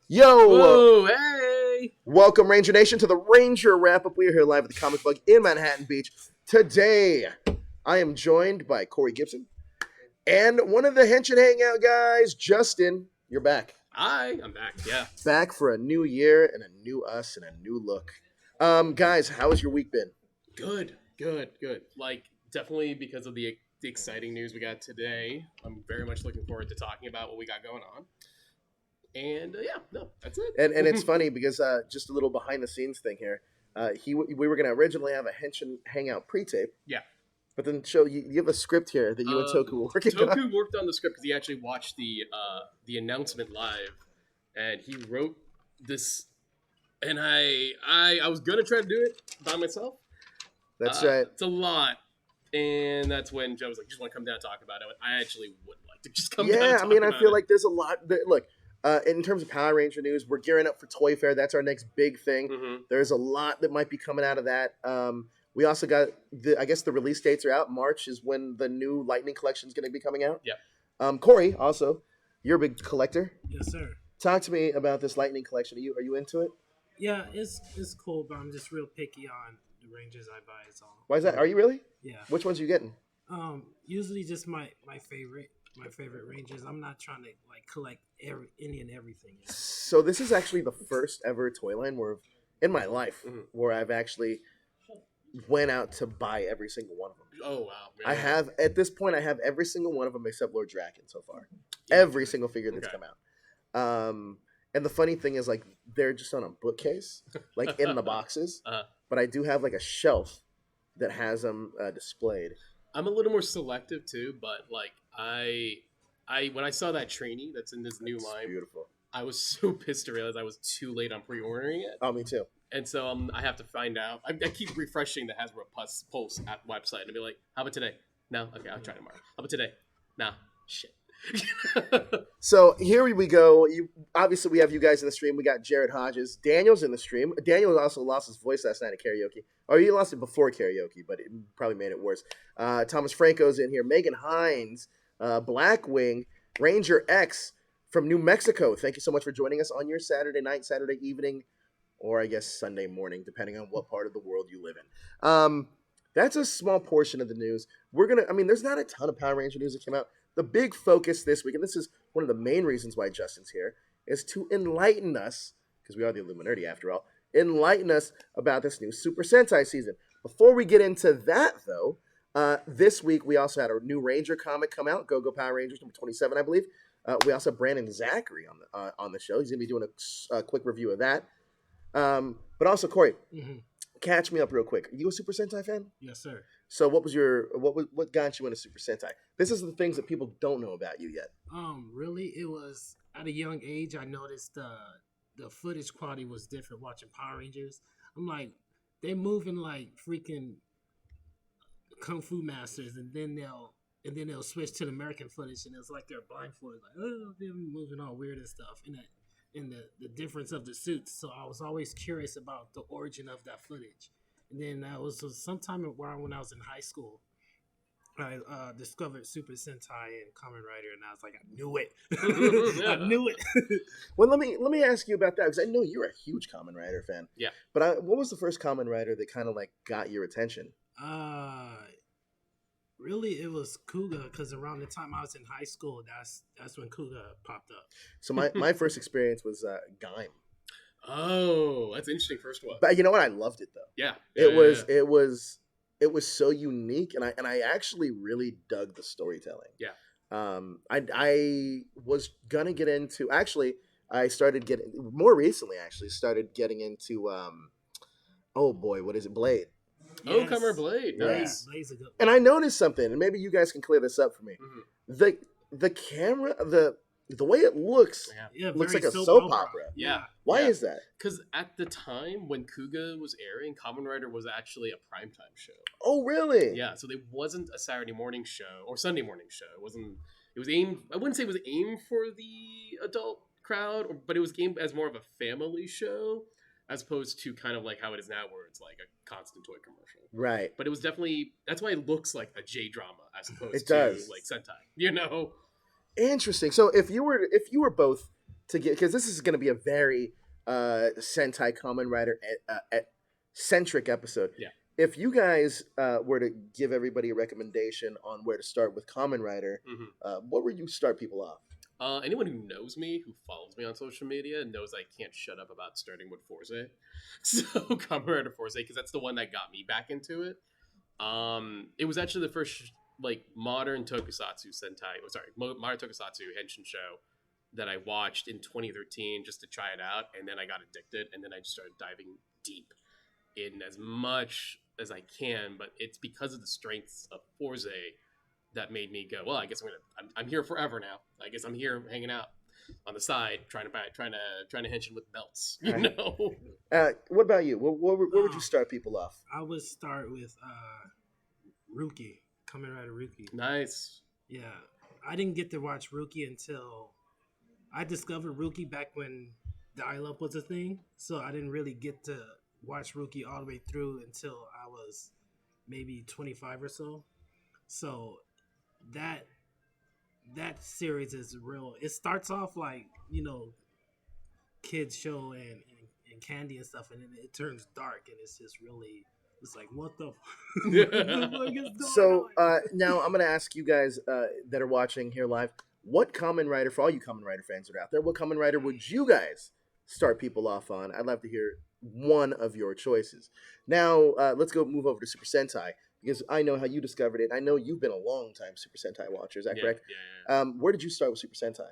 Yo! Whoa, hey! Welcome, Ranger Nation, to the Ranger Wrap-Up. We are here live at the Comic Bug in Manhattan Beach. Today, I am joined by Corey Gibson and one of the Henshin Hangout guys, Justin. You're back. Hi, I'm back, yeah. Back for a new year and a new us and a new look. Guys, how has your week been? Good. Like, definitely because of the exciting news we got today. I'm very much looking forward to talking about what we got going on. And, that's it. And it's funny because just a little behind-the-scenes thing here. We were going to originally have a Henshin Hangout pre-tape. Yeah. But then you have a script here that you and Toku were working on. Toku worked on the script because he actually watched the announcement live, and he wrote this. And I was gonna try to do it by myself. That's right. It's a lot, and that's when Joe was like, "Just want to come down and talk about it." I actually would like to just come down. Yeah, and talk I about feel it. like there's a lot. Look, in terms of Power Ranger news, we're gearing up for Toy Fair. That's our next big thing. Mm-hmm. There's a lot that might be coming out of that. We also got I guess the release dates are out. March is when the new Lightning collection is going to be coming out. Yeah. Corey, also, you're a big collector. Yes, sir. Talk to me about this Lightning collection. Are you into it? Yeah, it's cool, but I'm just real picky on the Rangers I buy. It's all. Why is that? Are you really? Yeah. Which ones are you getting? Usually just my favorite Rangers. I'm not trying to like collect any and everything. You know? So this is actually the first ever toy line in my life where I've actually went out to buy every single one of them. Oh wow! Yeah. I have at this point. I have every single one of them except Lord Draken so far. Every single figure that's come out. And the funny thing is, like, they're just on a bookcase, like in the boxes. But I do have like a shelf that has them displayed. I'm a little more selective too, but like I when I saw that trainee that's in this new line, Beautiful. I was so pissed to realize I was too late on pre-ordering it. Oh, me too. And so I have to find out. I keep refreshing the Hasbro Pulse app website and be like, how about today? No? Okay, I'll try tomorrow. How about today? No. Shit. So here we go. Obviously, we have you guys in the stream. We got Jared Hodges. Daniel's in the stream. Daniel also lost his voice last night at karaoke. Or he lost it before karaoke, but it probably made it worse. Thomas Franco's in here. Megan Hines. Blackwing. Ranger X from New Mexico. Thank you so much for joining us on your Saturday night, Saturday evening, or I guess Sunday morning, depending on what part of the world you live in. That's a small portion of the news. There's not a ton of Power Ranger news that came out. The big focus this week, and this is one of the main reasons why Justin's here, is to enlighten us, because we are the Illuminerdi after all, enlighten us about this new Super Sentai season. Before we get into that, though, this week we also had a new Ranger comic come out, Go-Go Power Rangers number 27, I believe. We also have Brandon Zachary on the show. He's going to be doing a quick review of that. But also, Corey, catch me up real quick. Are you a Super Sentai fan? Yes, sir. So what got you into Super Sentai? This is the things that people don't know about you yet. Really, it was at a young age. I noticed the footage quality was different watching Power Rangers. I'm like, they're moving like freaking kung fu masters, and then they'll switch to the American footage, and it's like they're blindfolded, like, oh, they're moving all weird and stuff. And the difference of the suits. So I was always curious about the origin of that footage. And then that was sometime when I was in high school, I discovered Super Sentai and Kamen Rider, and I was like, I knew it. I knew it. Well, let me ask you about that, because I know you're a huge Kamen Rider fan. Yeah. But what was the first Kamen Rider that kind of like got your attention? Really, it was Kuga, because around the time I was in high school, that's when Kuga popped up. So my first experience was Gaim. Oh, that's interesting. First one. But you know what? I loved it though. Yeah. It was so unique, and I actually really dug the storytelling. Yeah. I was gonna get into I started getting more recently. Started getting into oh boy, what is it? Blade. Oh, Comer Blade. Nice. Blade's a good one. And I noticed something, and maybe you guys can clear this up for me. The camera, the way it looks, looks like a soap opera. Yeah. Why is that? Because at the time when Kuga was airing, Kamen Rider was actually a primetime show. Oh, really? Yeah, so it wasn't a Saturday morning show or Sunday morning show. It was aimed, I wouldn't say it was aimed for the adult crowd, but it was aimed as more of a family show, as opposed to kind of like how it is now, where it's like a constant toy commercial. Right. But it was definitely, that's why it looks like a J drama as opposed It to does. like Sentai. You know? Interesting. So if you were both to get, because this is going to be a very Sentai Kamen Rider centric episode. Yeah. If you guys were to give everybody a recommendation on where to start with Kamen Rider, what would you start people off? Anyone who knows me, who follows me on social media, knows I can't shut up about starting with Forza. So Kamen Rider Forza, because that's the one that got me back into it. It was actually the first modern tokusatsu Sentai, modern tokusatsu henshin show that I watched in 2013 just to try it out, and then I got addicted, and then I just started diving deep in as much as I can. But it's because of the strengths of Forza that made me go, well, I guess I'm here forever now. I guess I'm here hanging out on the side, trying to henshin with belts. You know. What about you? Where would you start people off? I would start with Rookie, Kamen Rider Rookie. Nice. Yeah, I didn't get to watch Rookie until I discovered Rookie back when dial-up was a thing. So I didn't really get to watch Rookie all the way through until I was maybe 25 or so. So that series is real. It starts off like, kids show and candy and stuff, and then it turns dark, and it's just really, it's like, what the So now I'm going to ask you guys that are watching here live, what Kamen Rider, for all you Kamen Rider fans that are out there, what Kamen Rider would you guys start people off on? I'd love to hear one of your choices. Now, let's move over to Super Sentai, because I know how you discovered it. I know you've been a long time Super Sentai watcher. Is that correct? Yeah. Where did you start with Super Sentai?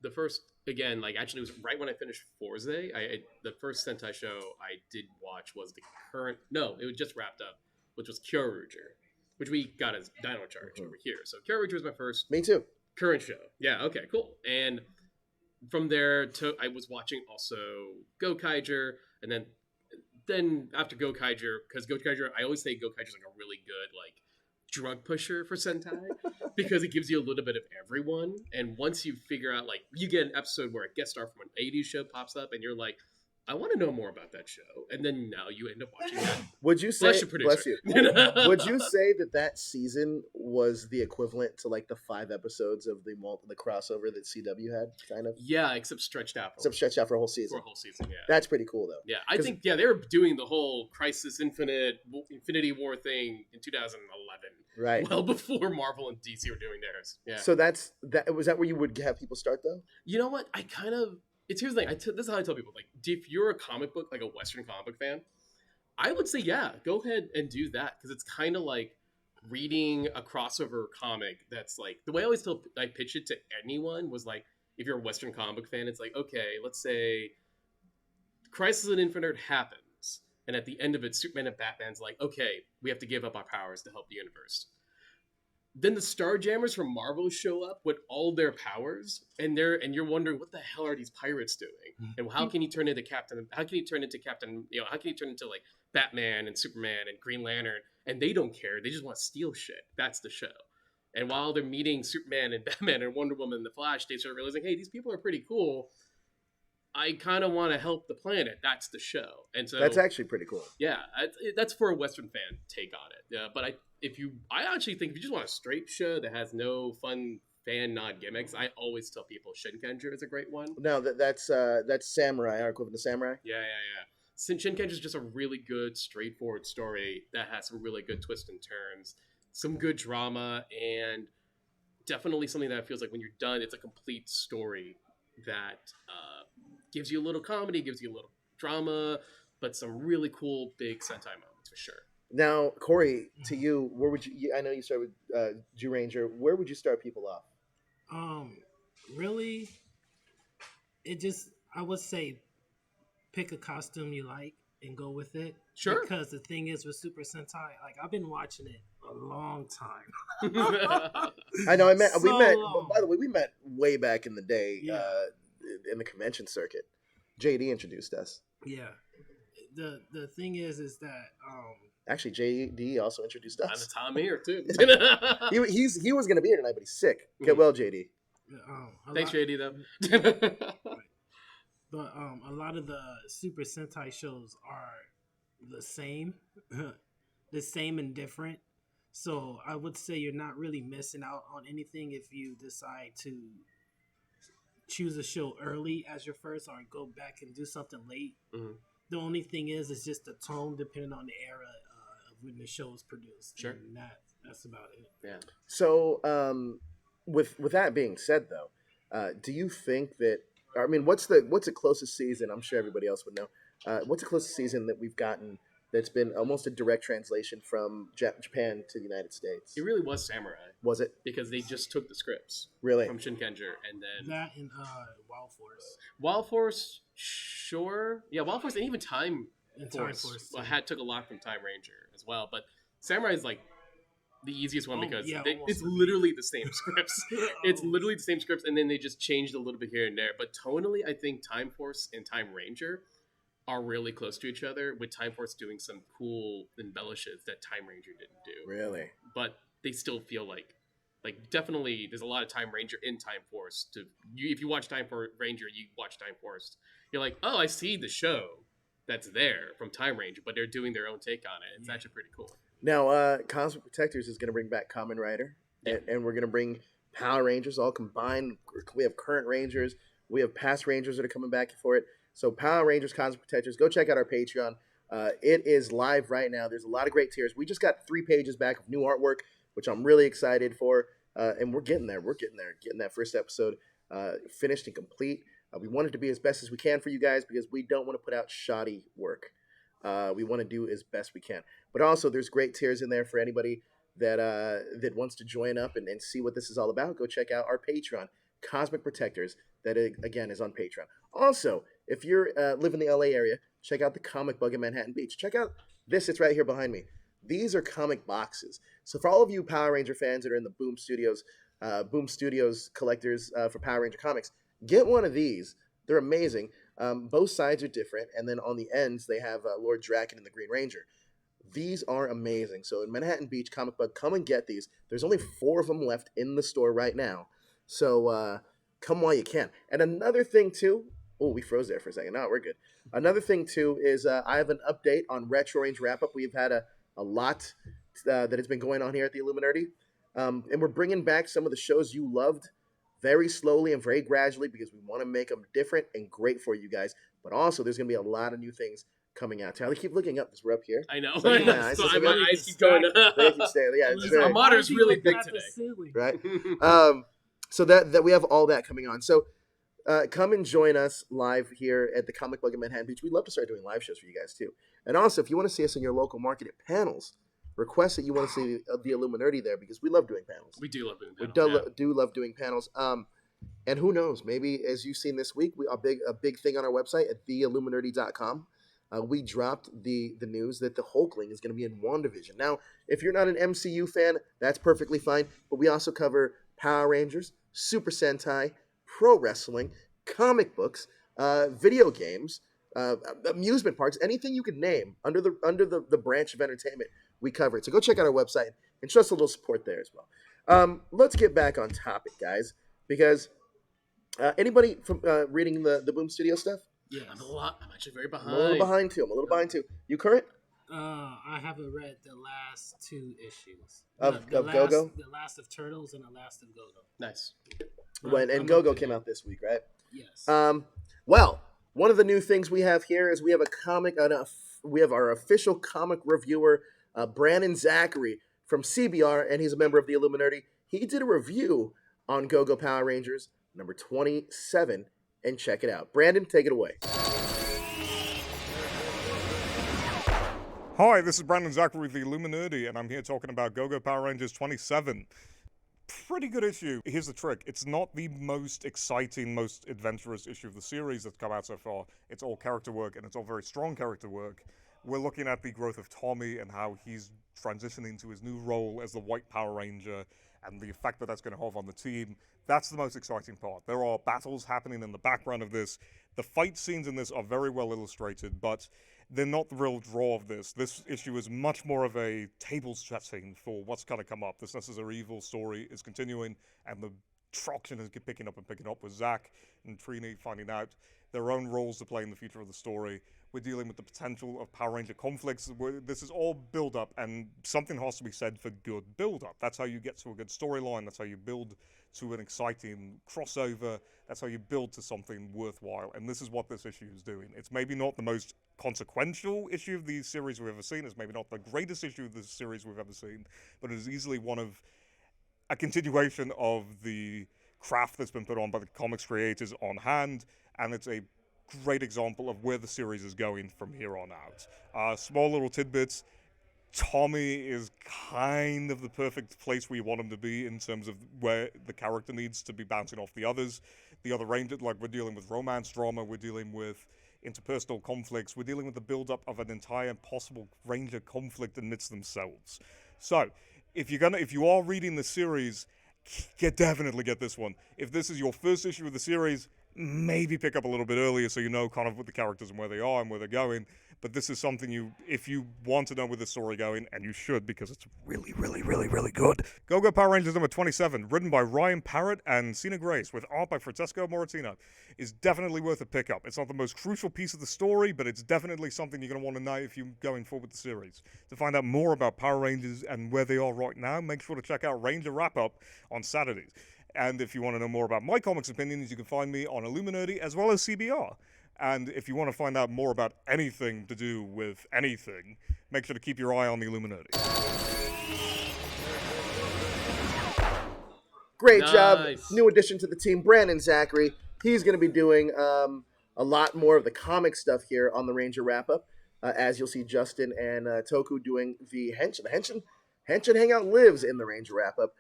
The first, again, actually, it was right when I finished Forza. The first Sentai show I did watch was it was just wrapped up, which was Kiramager, which we got as Dino Charge over here. So Kiramager was my first. Me too. Current show. Yeah. Okay. Cool. And from there, I was watching also Gokaiger, and then after Gokaiger, because Gokaiger, I always say Gokaiger is a really good drug pusher for Sentai because it gives you a little bit of everyone. And once you figure out, you get an episode where a guest star from an 80s show pops up, and you're like, I want to know more about that show. And then now you end up watching that. Would you say, bless you. Would you say that season was the equivalent to the 5 episodes of the crossover that CW had, kind of? Yeah, except stretched out for a whole season. For a whole season, yeah. That's pretty cool, though. Yeah, I think, they were doing the whole Crisis Infinity War thing in 2011. Right. Well before Marvel and DC were doing theirs. Yeah. So was that where you would have people start, though? You know what? Here's the thing. This is how I tell people. If you're a comic book, a Western comic book fan, I would say, yeah, go ahead and do that, because it's kind of like reading a crossover comic. That's the way I pitch it to anyone was if you're a Western comic book fan, it's okay, let's say Crisis on Infinite Earth happens, and at the end of it, Superman and Batman's okay, we have to give up our powers to help the universe. Then the Starjammers from Marvel show up with all their powers, and you're wondering, what the hell are these pirates doing? And how can he turn into Captain? How can he turn into Batman and Superman and Green Lantern? And they don't care. They just want to steal shit. That's the show. And while they're meeting Superman and Batman and Wonder Woman and the Flash, they start realizing, hey, these people are pretty cool. I kind of want to help the planet. That's the show. And so that's actually pretty cool. Yeah, that's for a Western fan take on it. Yeah, but I actually think if you just want a straight show that has no fun fan nod gimmicks, I always tell people Shinkenger is a great one. No, that's Samurai, our equivalent to Samurai. Yeah. Shinkenger is just a really good, straightforward story that has some really good twists and turns, some good drama, and definitely something that feels like when you're done, it's a complete story that gives you a little comedy, gives you a little drama, but some really cool big Sentai moments for sure. Now, Corey, to you, where would you? I know you started with Zyuranger. Where would you start people off? Really, I would say, pick a costume you like and go with it. Sure. Because the thing is with Super Sentai, I've been watching it a long time. I know. We met. By the way, we met way back in the day in the convention circuit. JD introduced us. Yeah. The thing is that. Actually, JD also introduced us. And Tom here too. he was going to be here tonight, but he's sick. Get well, JD. Thanks, JD. Though. But a lot of the Super Sentai shows are the same and different. So I would say you're not really missing out on anything if you decide to choose a show early as your first, or go back and do something late. Mhm. The only thing is, it's just the tone depending on the era of when the show is produced. Sure. And that's about it. Yeah. So, with that being said, though, do you think that? I mean, what's the closest season? I'm sure everybody else would know. What's the closest season that we've gotten that's been almost a direct translation from Japan to the United States? It really was Samurai Was it because they just took the scripts really? from Shinkenger and then That and Wild Force. Wild Force, sure, yeah, Wild Force, and even Time And Force, Time Force, well, too. took a lot from Time Ranger as well. But Samurai is like the easiest one Oh, because yeah, it's almost. literally the same scripts. It's Oh. literally the same scripts, and then they just changed a little bit here and there. But tonally, I think Time Force and Time Ranger are really close to each other, with Time Force doing some cool embellishes that Time Ranger didn't do. Really? But they still feel like definitely there's a lot of Time Ranger in Time Force. If you watch Time Ranger, you watch Time Force, you're like, oh, I see the show that's there from Time Ranger, but they're doing their own take on it. It's actually pretty cool. Now, Cosmic Protectors is going to bring back Kamen Rider, Yeah. and we're going to bring Power Rangers all combined. We have current Rangers, we have past Rangers that are coming back for it. So Power Rangers, Cosmic Protectors, go check out our Patreon. It is live right now. There's a lot of great tiers. We just got 3 pages back of new artwork, which I'm really excited for, and we're getting there. We're getting there. Getting that first episode finished and complete. We want it to be as best as we can for you guys because we don't want to put out shoddy work. We want to do as best we can. But also, there's great tiers in there for anybody that wants to join up and see what this is all about. Go check out our Patreon, Cosmic Protectors. That, again, is on Patreon. Also, if you're live in the LA area, check out the Comic Bug in Manhattan Beach. Check out this. It's right here behind me. These are comic boxes. So for all of you Power Ranger fans that are in the Boom Studios collectors for Power Ranger comics, get one of these. They're amazing. Both sides are different, and then on the ends they have Lord Draken and the Green Ranger. These are amazing. So in Manhattan Beach, Comic Bug, come and get these. There's only 4 of them left in the store right now. So come while you can. And another thing too, oh, we froze there for a second. No, we're good. Another thing too is I have an update on Retro Range Wrap Up. We've had a lot that has been going on here at the Illuminerdi. And we're bringing back some of the shows you loved very slowly and very gradually because we want to make them different and great for you guys. But also, there's going to be a lot of new things coming out. Tyler, keep looking up because we're up here. I know. So, yeah, So it's just my like- eyes keep going up. They keep staying. Yeah, it's Listen, very, Our monitor's why are you really looking big at the today. ceiling? right. So that we have all that coming on. So come and join us live here at the Comic Bug in Manhattan Beach. We'd love to start doing live shows for you guys too. And also, if you want to see us in your local market at panels, request that you want to see the Illuminerdi there because we love doing panels. We do love doing We panels. do love doing panels. And who knows? Maybe as you've seen this week, a big thing on our website at theilluminerdi.com. We dropped the news that the Hulkling is going to be in WandaVision. Now, if you're not an MCU fan, that's perfectly fine. But we also cover Power Rangers, Super Sentai, pro wrestling, comic books, video games, amusement parks, anything you could name under the branch of entertainment, we cover it. So go check out our website and show us a little support there as well. Let's get back on topic, guys, because anybody from reading the Boom Studio stuff? Yes. I'm actually very I'm behind. a little behind too. You current? I haven't read the last 2 issues Of the Go-Go? The last of Turtles and the last of Go-Go. Nice. And I'm Go-Go up to came date. out this week, right? Yes. Well, one of the new things we have here is we have a comic. We have our official comic reviewer, Brandon Zachary from CBR, and he's a member of the Illuminerdi. He did a review on Go-Go Power Rangers number 27, and check it out. Brandon, take it away. Hi, this is Brandon Zachary with the Illuminerdi, and I'm here talking about Go-Go Power Rangers 27. Pretty good issue. Here's the trick. It's not the most exciting, most adventurous issue of the series that's come out so far. It's all character work, and it's all very strong character work. We're looking at the growth of Tommy and how he's transitioning to his new role as the White Power Ranger, and the effect that that's going to have on the team. That's the most exciting part. There are battles happening in the background of this. The fight scenes in this are very well illustrated, but they're not the real draw of this. This issue is much more of a table setting for what's going to come up. This Necessary Evil story is continuing, and the traction is picking up with Zack and Trini finding out their own roles to play in the future of the story. We're dealing with the potential of Power Ranger conflicts. This is all build-up, and something has to be said for good build-up. That's how you get to a good storyline. That's how you build to an exciting crossover. That's how you build to something worthwhile, and this is what this issue is doing. It's maybe not the most consequential issue of the series we've ever seen. It's maybe not the greatest issue of the series we've ever seen, but it is easily one of a continuation of the craft that's been put on by the comics creators on hand, and it's a great example of where the series is going from here on out. Small little tidbits. Tommy is kind of the perfect place where you want him to be in terms of where the character needs to be bouncing off the others. The other Rangers, like, we're dealing with romance drama, we're dealing with interpersonal conflicts, we're dealing with the build-up of an entire possible Ranger conflict amidst themselves. So, if you are reading the series, definitely get this one. If this is your first issue of the series, maybe pick up a little bit earlier so you know kind of what the characters and where they are and where they're going. But this is something if you want to know where the story going, and you should because it's really, really, really, really good. Go-Go Power Rangers number 27, written by Ryan Parrott and Cena Grace, with art by Francesco Moratino, is definitely worth a pickup. It's not the most crucial piece of the story, but it's definitely something you're going to want to know if you're going forward with the series. To find out more about Power Rangers and where they are right now, make sure to check out Ranger Wrap-Up on Saturdays. And if you want to know more about my comics opinions, you can find me on Illuminerdi as well as CBR. And if you want to find out more about anything to do with anything, make sure to keep your eye on the Illuminerdi. Great Nice. job. New addition to the team, Brandon Zachary. He's going to be doing a lot more of the comic stuff here on the Ranger Wrap-Up, as you'll see Justin and Toku doing the Henshin. The Henshin Hangout lives in the Ranger Wrap-Up.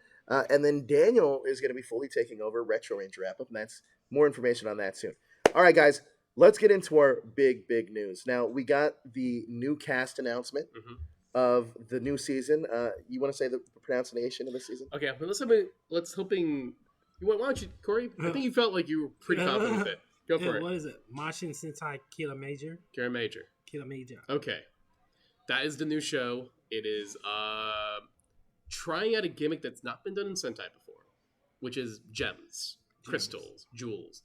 And then Daniel is going to be fully taking over Retro Ranger Wrap-Up, and that's more information on that soon. All right, guys. Let's get into our big news. Now, we got the new cast announcement of the new season. You want to say the pronunciation of the season? Okay, well, why don't you, Corey? I think you felt like you were pretty confident with it. Go for it. What is it? Mashin Sentai Kiramager? Kiramager. Okay. That is the new show. It is trying out a gimmick that's not been done in Sentai before, which is gems, crystals, jewels.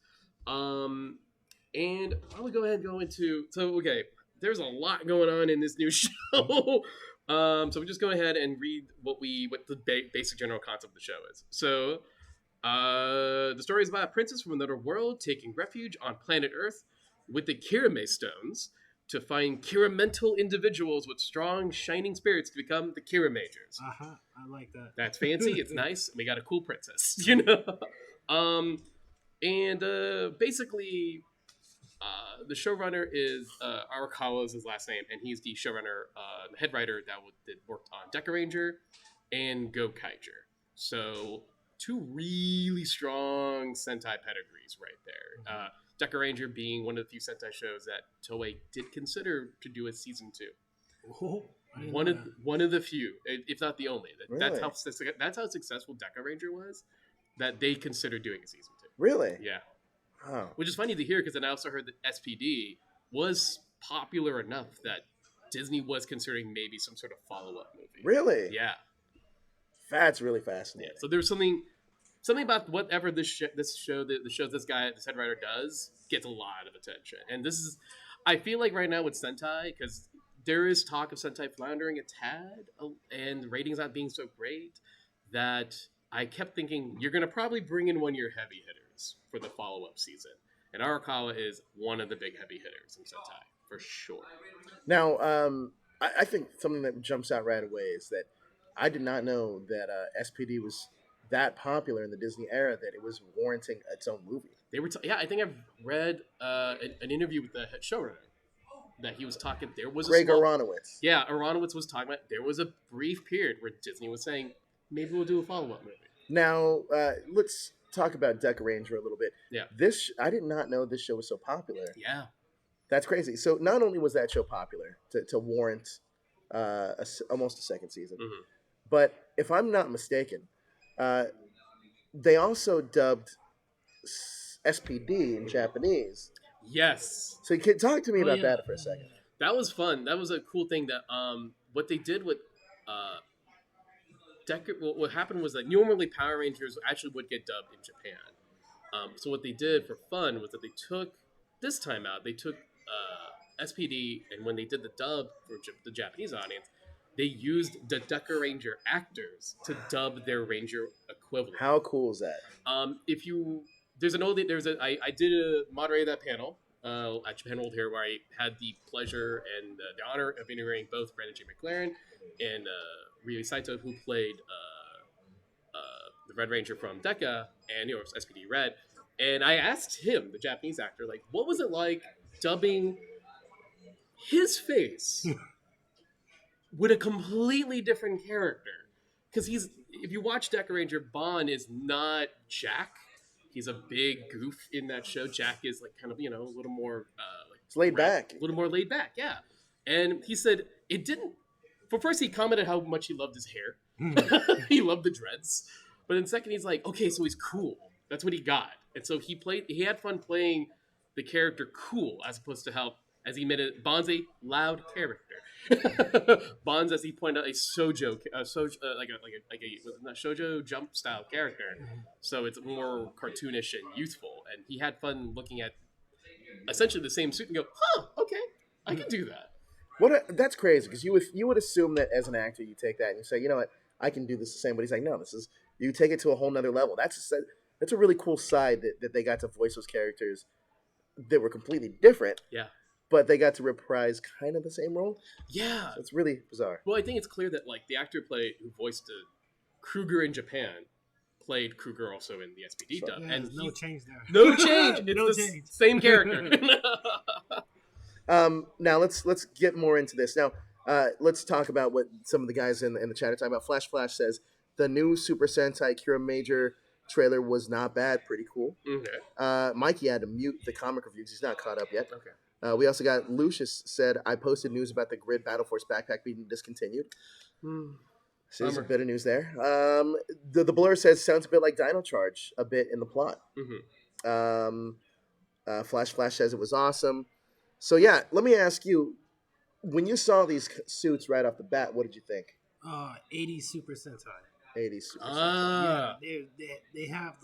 And why don't we go ahead and go into... So, okay, there's a lot going on in this new show. So we just go ahead and read what the basic general concept of the show is. So, the story is about a princess from another world taking refuge on planet Earth with the Kirame stones to find Kiramental individuals with strong, shining spirits to become the Kiramagers. I like that. That's fancy. It's nice. We got a cool princess, you know? Basically... the showrunner is Arakawa is his last name, and he's the showrunner, the head writer that worked on Deca Ranger and Gokaiger. So, two really strong Sentai pedigrees right there. Deca Ranger being one of the few Sentai shows that Toei did consider to do a season 2. Oh, One of the few, if not the only. Really? That's how successful Deca Ranger was, that they considered doing a season 2. Really? Yeah. Oh. Which is funny to hear because I also heard that SPD was popular enough that Disney was considering maybe some sort of follow-up movie. Really? Yeah. That's really fascinating. Yeah. So there's something about whatever the show this head writer does gets a lot of attention. And I feel like right now with Sentai, because there is talk of Sentai floundering a tad and ratings not being so great, that I kept thinking you're going to probably bring in one of your heavy hitters for the follow-up season. And Arakawa is one of the big heavy hitters in Sentai, for sure. Now, I think something that jumps out right away is that I did not know that SPD was that popular in the Disney era that it was warranting its own movie. They were, I think I've read an interview with the showrunner that he was talking. There was Greg Aronowitz. Yeah, Aronowitz was talking about. There was a brief period where Disney was saying maybe we'll do a follow-up movie. Now, let's talk about Deca Ranger a little bit. Yeah. I did not know this show was so popular. Yeah. That's crazy. So not only was that show popular to warrant almost a second season, but if I'm not mistaken, they also dubbed SPD in Japanese. Yes. So you can talk to me about that for a second. That was fun. That was a cool thing that what they did with what happened was that normally Power Rangers actually would get dubbed in Japan. So what they did for fun was that they took SPD, and when they did the dub for the Japanese audience, they used the Deca Ranger actors to dub their Ranger equivalent. How cool is that? I did moderate that panel at Japan World here, where I had the pleasure and the honor of interviewing both Brandon J. McLaren and Ryui Saito, who played the Red Ranger from Deca and SPD Red. And I asked him, the Japanese actor, like, what was it like dubbing his face with a completely different character? Because if you watch Deca Ranger, Bon is not Jack. He's a big goof in that show. Jack is like kind of, a little more It's laid back. A little more laid back, yeah. And he said it didn't. For first, he commented how much he loved his hair. He loved the dreads. But then second, he's like, okay, so he's cool. That's what he got. And so he had fun playing the character cool, as opposed to how, as he made it, Bon's a loud character. Bon's, as he pointed out, a shoujo, like a shoujo jump style character. So it's more cartoonish and youthful. And he had fun looking at essentially the same suit and go, huh, okay, I can do that. That's crazy, because you would assume that as an actor you take that and you say, you know what, I can do this the same. But he's like, no, you take it to a whole nother level. That's a really cool side that they got to voice those characters that were completely different. Yeah. But they got to reprise kind of the same role. Yeah. So it's really bizarre. Well, I think it's clear that like the actor who voiced Kruger in Japan played Kruger also in the SPD dub. Yeah, and no change there. No change. It's No the change. Same character. Now let's get more into this. Now let's talk about what some of the guys in the chat are talking about. Flash says the new Super Sentai Kiramager trailer was not bad. Pretty cool. Okay. Mikey had to mute the comic reviews. He's not caught up yet. Okay. We also got Lucius said, I posted news about the Grid Battle Force backpack being discontinued. So there's a bit of news there. The Blur says, sounds a bit like Dino Charge, a bit in the plot. Flash says it was awesome. So yeah, let me ask you, when you saw these suits right off the bat, what did you think? 80s Super Sentai. 80s Super Sentai. Yeah, they have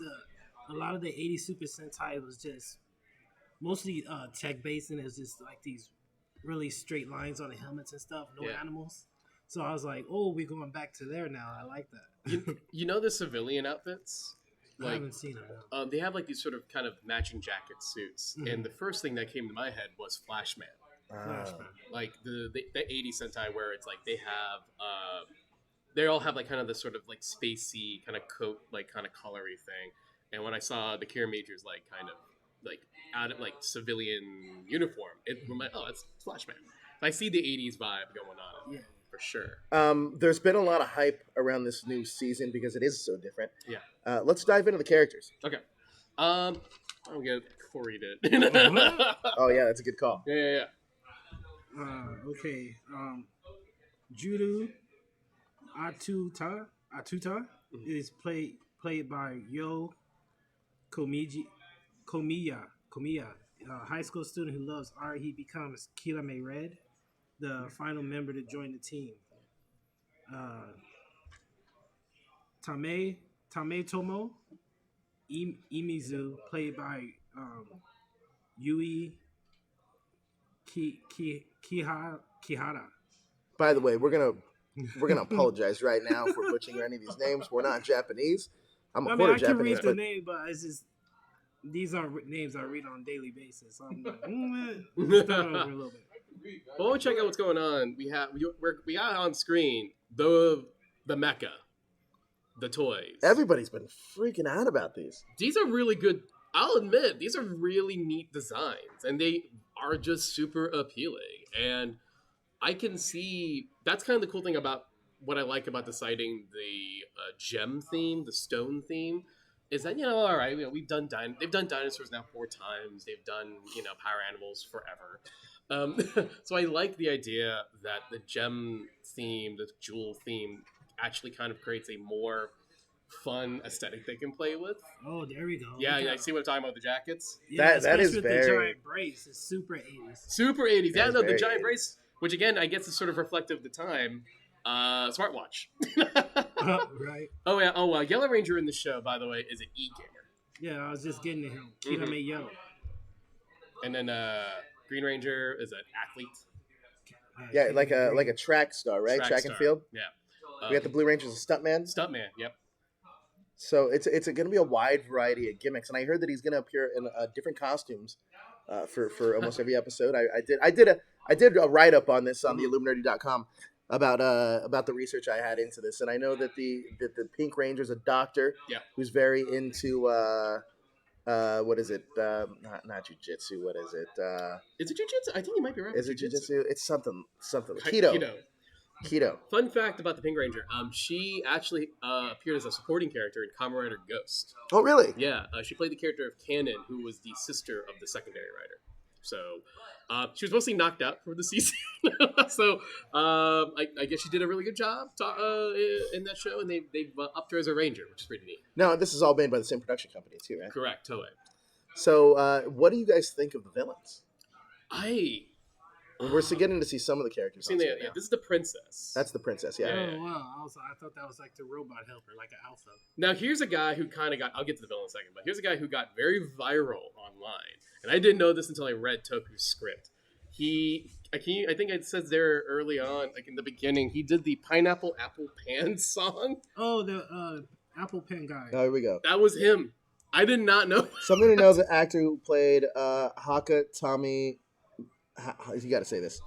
a lot of the 80s Super Sentai was just mostly tech based, and it's just like these really straight lines on the helmets and stuff, no animals. So I was like, oh, we're going back to there now. I like that. You know the civilian outfits? I haven't seen it. They have like these sort of kind of matching jacket suits, and the first thing that came to my head was Flashman. Like the 80s Sentai, where it's like they all have like kind of this sort of like spacey kind of coat, like kind of colory thing. And when I saw the Kiramagers like kind of like out of like civilian uniform, it reminded, oh, that's Flashman. I see the 80s vibe going on. Yeah. For sure. There's been a lot of hype around this new season because it is so different. Yeah. Let's dive into the characters. Okay. I'll get Corey to. Oh yeah, that's a good call. Yeah. Okay. Judo Atuta is played by Yo Komiya, a high school student who loves art. He becomes Kirame Red, the final member to join the team. Tame Tomo Imizu, played by Yui Kihara. By the way, we're gonna apologize right now for butchering any of these names. We're not Japanese. I'm a quarter I can Japanese, read the name, but it's just these are names I read on a daily basis. So I'm like, start over a little bit. Well, we'll check out what's going on. We got on screen the mecha, the toys. Everybody's been freaking out about these. These are really good. I'll admit, these are really neat designs, and they are just super appealing. And I can see that's kind of the cool thing about what I like about deciding the gem theme, the stone theme, is that, all right, they've done dinosaurs now 4 times. They've done, power animals forever. So I like the idea that the gem theme, the jewel theme, actually kind of creates a more fun aesthetic they can play with. Oh, there we go. Yeah, I see what I'm talking about, the jackets. Yeah, that is with very... the giant brace. It's super 80s. Super 80s. Yeah, no, the giant 80s. brace, which again, I guess is sort of reflective of the time. Smartwatch. Right. Oh yeah. Oh well. Yellow Ranger in the show, by the way, is an e-gamer, Yeah, I was just getting to him. Kiramager. and then Green Ranger is an athlete. Yeah, like a track star, right? Track and star. field. Yeah. We got the Blue Rangers, a stuntman. Stuntman. Yep. So it's going to be a wide variety of gimmicks, and I heard that he's going to appear in different costumes for almost every episode. I did a write up on this on the Illuminerdi.com about the research I had into this, and I know that the Pink Ranger's a doctor who's very into what is it? Not jujitsu. What is it? Is it jujitsu? I think you might be right. Is it jujitsu? It's something. Keto. Keto. Fun fact about the Pink Ranger: she actually appeared as a supporting character in Kamen Rider Ghost. Oh, really? Yeah, she played the character of Cannon, who was the sister of the secondary rider. So she was mostly knocked out for the season. So I guess she did a really good job in that show, and they've upped her as a ranger, which is pretty neat. Now, this is all made by the same production company too, right? Correct, totally. So, what do you guys think of the villains? We're getting to see some of the characters. This is the princess. That's the princess, yeah. Oh, wow. I thought that was like the robot helper, like an alpha. Now, here's a guy who kind of got... I'll get to the villain in a second, but here's a guy who got very viral online. And I didn't know this until I read Toku's script. I think it says there early on, like in the beginning, he did the Pineapple Apple Pan song. Oh, the Apple Pen guy. Oh, here we go. That was him. I did not know. Something to know: the actor who played Haka Tommy. You got to say this.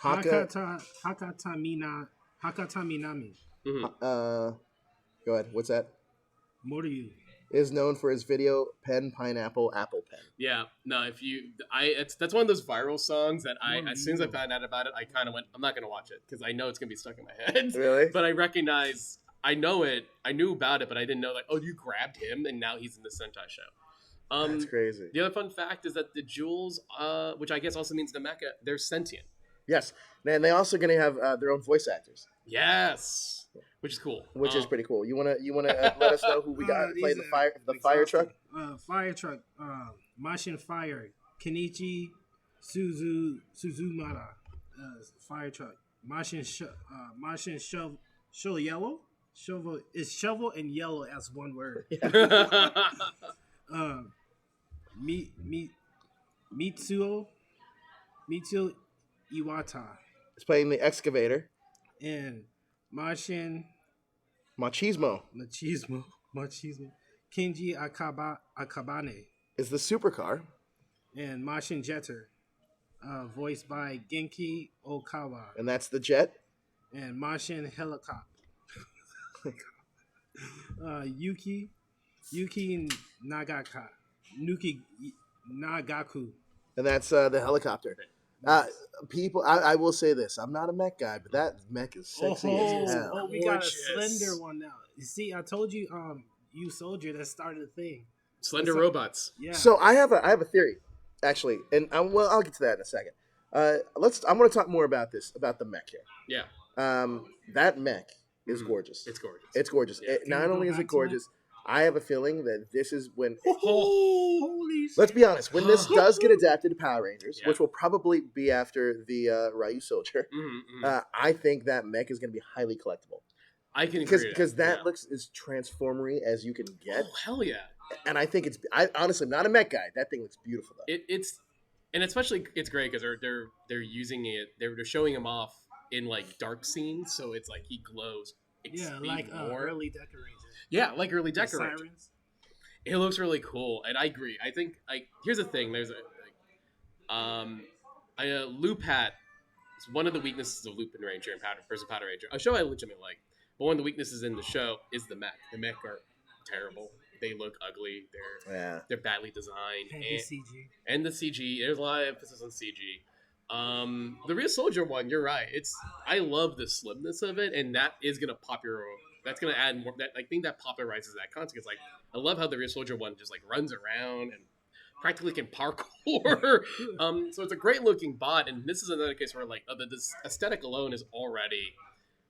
Hakataminami. Mm-hmm. Go ahead. What's that? Moryu is known for his video pen pineapple apple pen. Yeah, no, that's one of those viral songs that as soon as I found out about it, I kind of went, I'm not gonna watch it because I know it's gonna be stuck in my head. Really? But I know it. I knew about it, but I didn't know you grabbed him and now he's in the Sentai show. That's crazy. The other fun fact is that the jewels, which I guess also means the mecha, they're sentient. Yes, and they also going to have their own voice actors. Yes, which is cool. Which is pretty cool. You wanna let us know who we got play the fire truck? Fire truck. Mashin Fire. Kenichi Suzumara. Fire truck. Mashin Shovel Yellow. Shovel is shovel and yellow as one word. Yeah. Mitsuo Iwata It's playing the excavator. and Machismo. Machismo Kenji Akabane is the supercar. and Machin Jetter, voiced by Genki Okawa, And that's the jet. and Machin Helicopter. Yuki Nagaku. And that's the helicopter. People, I will say this. I'm not a mech guy, but that mech is sexy as hell. Oh, we got a Gorgeous. slender one now. You see, I told you, you soldier that started the thing. Slender robots. Yeah. So I have a theory, actually, and I'll get to that in a second. I'm going to talk more about the mech here. Yeah. That mech is gorgeous. It's gorgeous. It's gorgeous. Yeah. Not only is it gorgeous, I have a feeling that this is when. Holy Let's be honest. When this does get adapted to Power Rangers, Yeah. which will probably be after the Ryu Soldier, I think that mech is going to be highly collectible. I can agree. Because that looks as transformery as you can get. Oh, hell yeah. And I think honestly, I'm not a mech guy. That thing looks beautiful though. It's especially it's great because they're using it. They're showing him off in like dark scenes, so it's like he glows. Yeah, like early decorators. Yeah, like early The decorators. sirens. It looks really cool, and I agree. I think here's the thing. There's a Loop hat. It's one of the weaknesses of Loop and Ranger and Powder Ranger. A show I legitimately like, but one of the weaknesses in the show is the mech. The mech are terrible. They look ugly. They're badly designed. And the CG. And the CG. There's a lot of emphasis on CG. The Real Soldier one, you're right. I love the slimness of it, and that is gonna that's gonna add more. I think that popularizes that concept. It's like I love how the Real Soldier one just like runs around and practically can parkour. So it's a great looking bot, and this is another case where like this aesthetic alone is already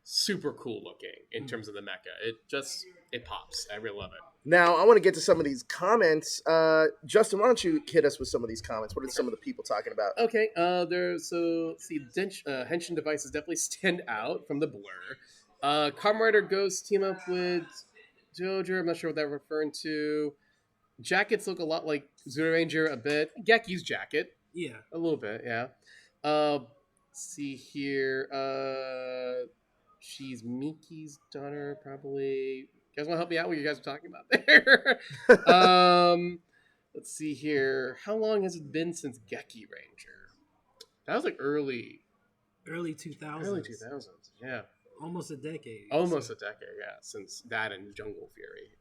super cool looking in terms of the mecha. it pops. I really love it. Now, I want to get to some of these comments. Justin, why don't you hit us with some of these comments? What are some of the people talking about? Okay, Henshin devices definitely stand out from the blur. Kamen Rider Ghost team up with Jojo. I'm not sure what they're referring to. Jackets look a lot like Zero Ranger a bit. Geki's jacket. Yeah. A little bit, yeah. See here. She's Miki's daughter, probably. You guys want to help me out what you guys are talking about there? Let's see here. How long has it been since Geki Ranger? That was like early 2000s. Early 2000s, yeah. Almost a decade. Almost a decade, yeah, since that and Jungle Fury.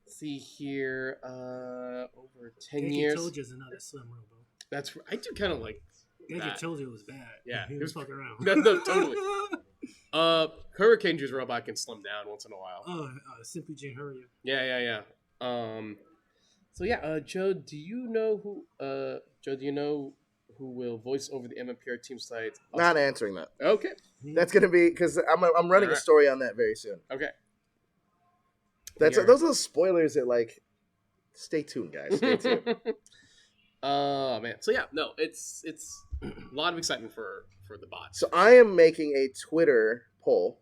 Let's see here. Over 10 years. Choja's another slim robo. That's I do kind of like that. Choja was bad. Yeah, he was fucking around. No, totally. Hurricane Juice Robot can slim down once in a while. Simply Jinhurya. Yeah. So yeah, Joe, do you know who will voice over the MMPR team site? Not answering that. Okay. That's gonna be because I'm running a story on that very soon. Okay. Those are the spoilers that like. Stay tuned, guys. Stay tuned. Oh man. So yeah, no, it's a lot of excitement for the bot. So I am making a Twitter poll.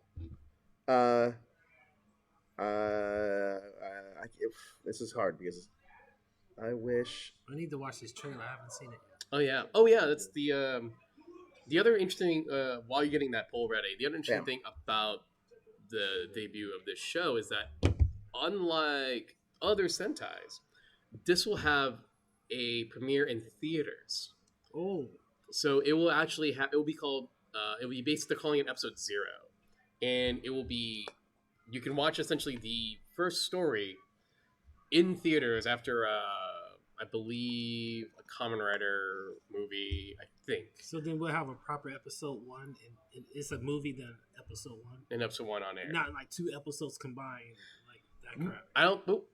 This is hard because I wish I need to watch this trailer. I haven't seen it yet. Oh yeah. That's the other interesting. While you're getting that poll ready, the other interesting thing about the debut of this show is that unlike other Sentais, this will have a premiere in theaters. Oh, so it will actually have. It will be called. It will be basically calling it episode 0, and it will be. You can watch essentially the first story in theaters after, I believe, a Kamen Rider movie. I think. So then we'll have a proper episode 1, and it's a movie then episode 1. And episode 1 on air. Not like 2 episodes combined, like that crap. I don't. Oh.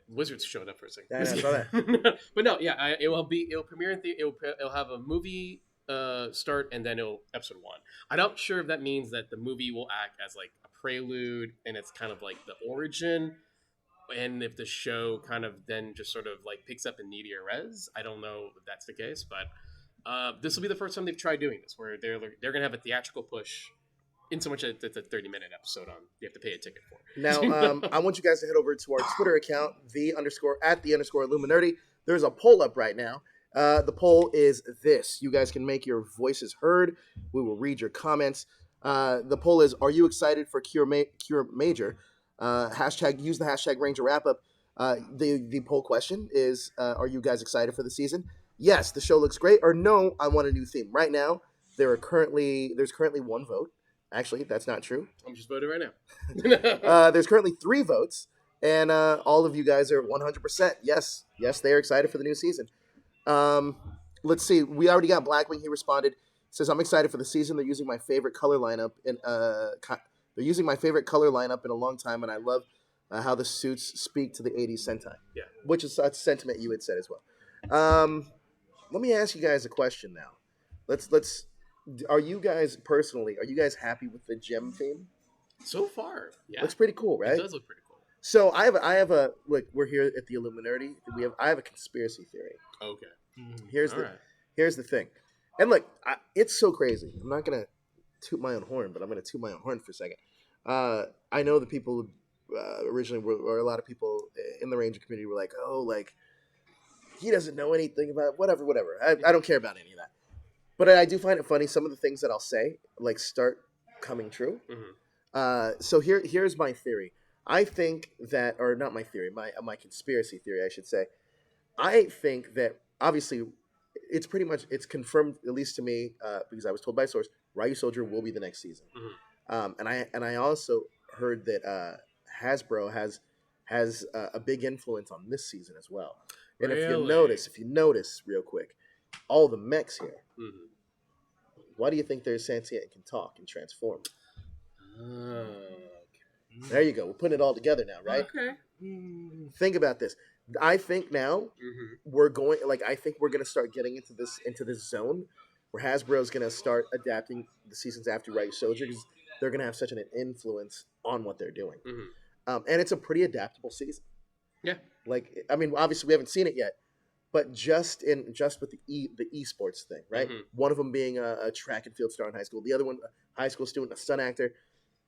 Wizards showed up for a second. Yeah, I saw that. But no, yeah, it'll premiere in it'll have a movie start and then it'll episode 1. I'm not sure if that means that the movie will act as like a prelude and it's kind of like the origin, and if the show kind of then just sort of like picks up in media res. I don't know if that's the case, but this will be the first time they've tried doing this, where they're gonna have a theatrical push. In so much that it's a 30-minute episode you have to pay a ticket for. Now, I want you guys to head over to our Twitter account, @the_Illuminerdi. There's a poll up right now. The poll is this. You guys can make your voices heard. We will read your comments. The poll is, are you excited for Kiramager? Use the hashtag Ranger Wrap Up. The poll question is, are you guys excited for the season? Yes, the show looks great. Or no, I want a new theme. Right now, there's currently 1 vote. Actually, that's not true. I'm just voting right now. There's currently 3 votes, and all of you guys are 100%. Yes, they are excited for the new season. Let's see. We already got Blackwing. He responded. Says, I'm excited for the season. They're using my favorite color lineup in a long time, and I love how the suits speak to the 80s Sentai. Yeah. Which is a sentiment you had said as well. Let me ask you guys a question now. Are you guys happy with the gem theme? So far, yeah. Looks pretty cool, right? It does look pretty cool. So I have a look. We're here at the Illuminerdi. I have a conspiracy theory. Okay. Here's the thing, and look, it's so crazy. I'm not gonna toot my own horn, but I'm gonna toot my own horn for a second. I know the people originally or a lot of people in the Ranger community were like, oh, like he doesn't know anything about whatever. I don't care about any of that. But I do find it funny. Some of the things that I'll say like start coming true. Mm-hmm. So here's my theory. I think that, or not my theory, my conspiracy theory, I should say. I think that obviously it's confirmed, at least to me, because I was told by a source, Ryu Soldier will be the next season. Mm-hmm. And I also heard that Hasbro has a big influence on this season as well. And if you notice real quick, all the mechs here. Mm-hmm. Why do you think they're sentient and can talk and transform? Okay. There you go. We're putting it all together now, right? Okay. Think about this. I think now we're going. I think we're going to start getting into this zone where Hasbro's going to start adapting the seasons after Ryu Soldier because they're going to have such an influence on what they're doing. Mm-hmm. And it's a pretty adaptable season. Yeah. Like, I mean, obviously we haven't seen it yet, but just with the esports thing, right? Mm-hmm. One of them being a track and field star in high school, the other one a high school student, a stunt actor.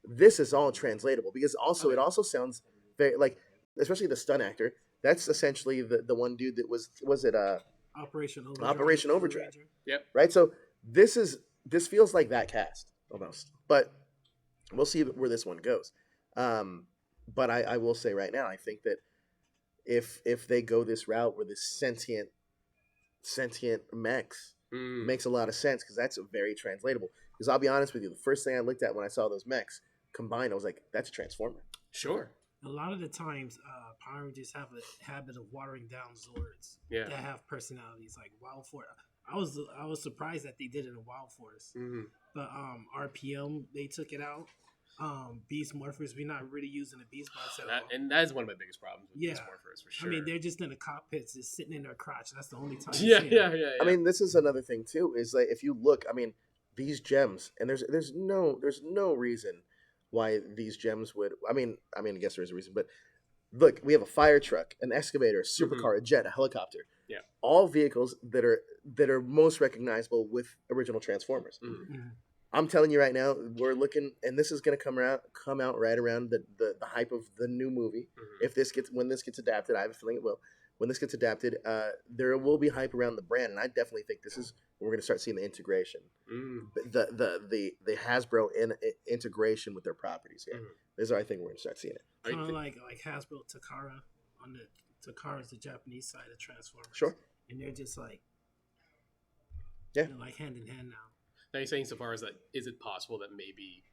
This is all translatable because also it also sounds very like, especially the stunt actor. That's essentially the one dude that was it Operation Overdrive. Operation Overdrive. Yep. Right. So this feels like that cast almost, but we'll see where this one goes. But I will say right now, I think that if they go this route where this sentient mechs makes a lot of sense, because that's very translatable. Because I'll be honest with you, the first thing I looked at when I saw those mechs combined, I was like, that's a transformer. Sure. A lot of the times, Power Rangers have a habit of watering down Zords Yeah. that have personalities like Wild Force. I was surprised that they did it in Wild Force, Mm-hmm. but RPM they took it out. Beast Morphers, we're not really using the Beast Bots at all. And that is one of my biggest problems with Yeah. Beast Morphers, for sure. I mean, they're just in the cockpits, just sitting in their crotch. That's the only time. yeah. I mean, this is another thing too. Is like, if you look, I mean, these gems, and there's no reason why these gems would. I mean, I guess there is a reason, but look, we have a fire truck, an excavator, a supercar, a jet, a helicopter. Yeah. All vehicles that are most recognizable with original Transformers. Mm-hmm. Mhm. I'm telling you right now, we're looking, and this is going to come out right around the hype of the new movie. Mm-hmm. When this gets adapted, I have a feeling it will. When this gets adapted, there will be hype around the brand, and I definitely think this is when we're going to start seeing the integration, the Hasbro integration with their properties here. This is where I think we're going to start seeing it. Kind of like Hasbro Takara on the Takara's the Japanese side of Transformers. Sure. And they're just like, yeah, they're like hand in hand now. Now you're saying so far as that, is it possible that maybe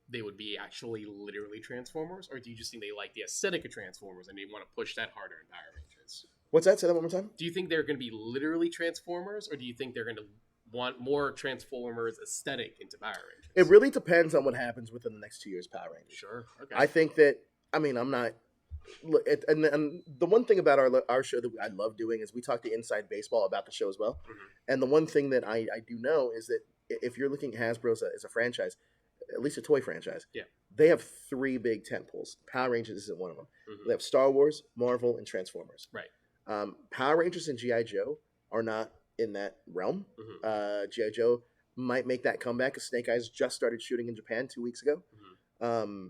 they would be actually literally Transformers, or do you just think they like the aesthetic of Transformers and they want to push that harder in Power Rangers? What's that? Say that one more time. Do you think they're going to be literally Transformers, or do you think they're going to want more Transformers aesthetic into Power Rangers? It really depends on what happens within the next 2 years, Power Rangers. Sure. Okay. I think that, I mean, I'm not. Look, and the one thing about our show that I love doing is we talk to Inside Baseball about the show as well. Mm-hmm. And the one thing that I do know is that if you're looking at Hasbro as a franchise, at least a toy franchise, yeah, they have 3 big tentpoles. Power Rangers isn't one of them. Mm-hmm. They have Star Wars, Marvel, and Transformers. Right. Power Rangers and G.I. Joe are not in that realm. Mm-hmm. G.I. Joe might make that comeback because Snake Eyes just started shooting in Japan 2 weeks ago. Mm-hmm.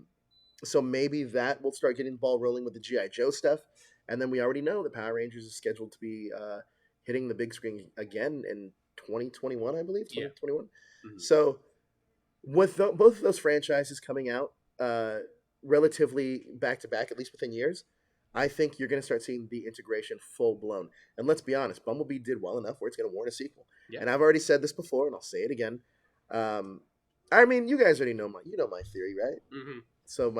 So maybe that will start getting the ball rolling with the G.I. Joe stuff. And then we already know that Power Rangers is scheduled to be hitting the big screen again in 2021, I believe, 2021. Yeah. Mm-hmm. So with both of those franchises coming out relatively back-to-back, at least within years, I think you're going to start seeing the integration full-blown. And let's be honest, Bumblebee did well enough where it's going to warrant a sequel. Yeah. And I've already said this before, and I'll say it again. I mean, you guys already know my theory, right? Mm-hmm. So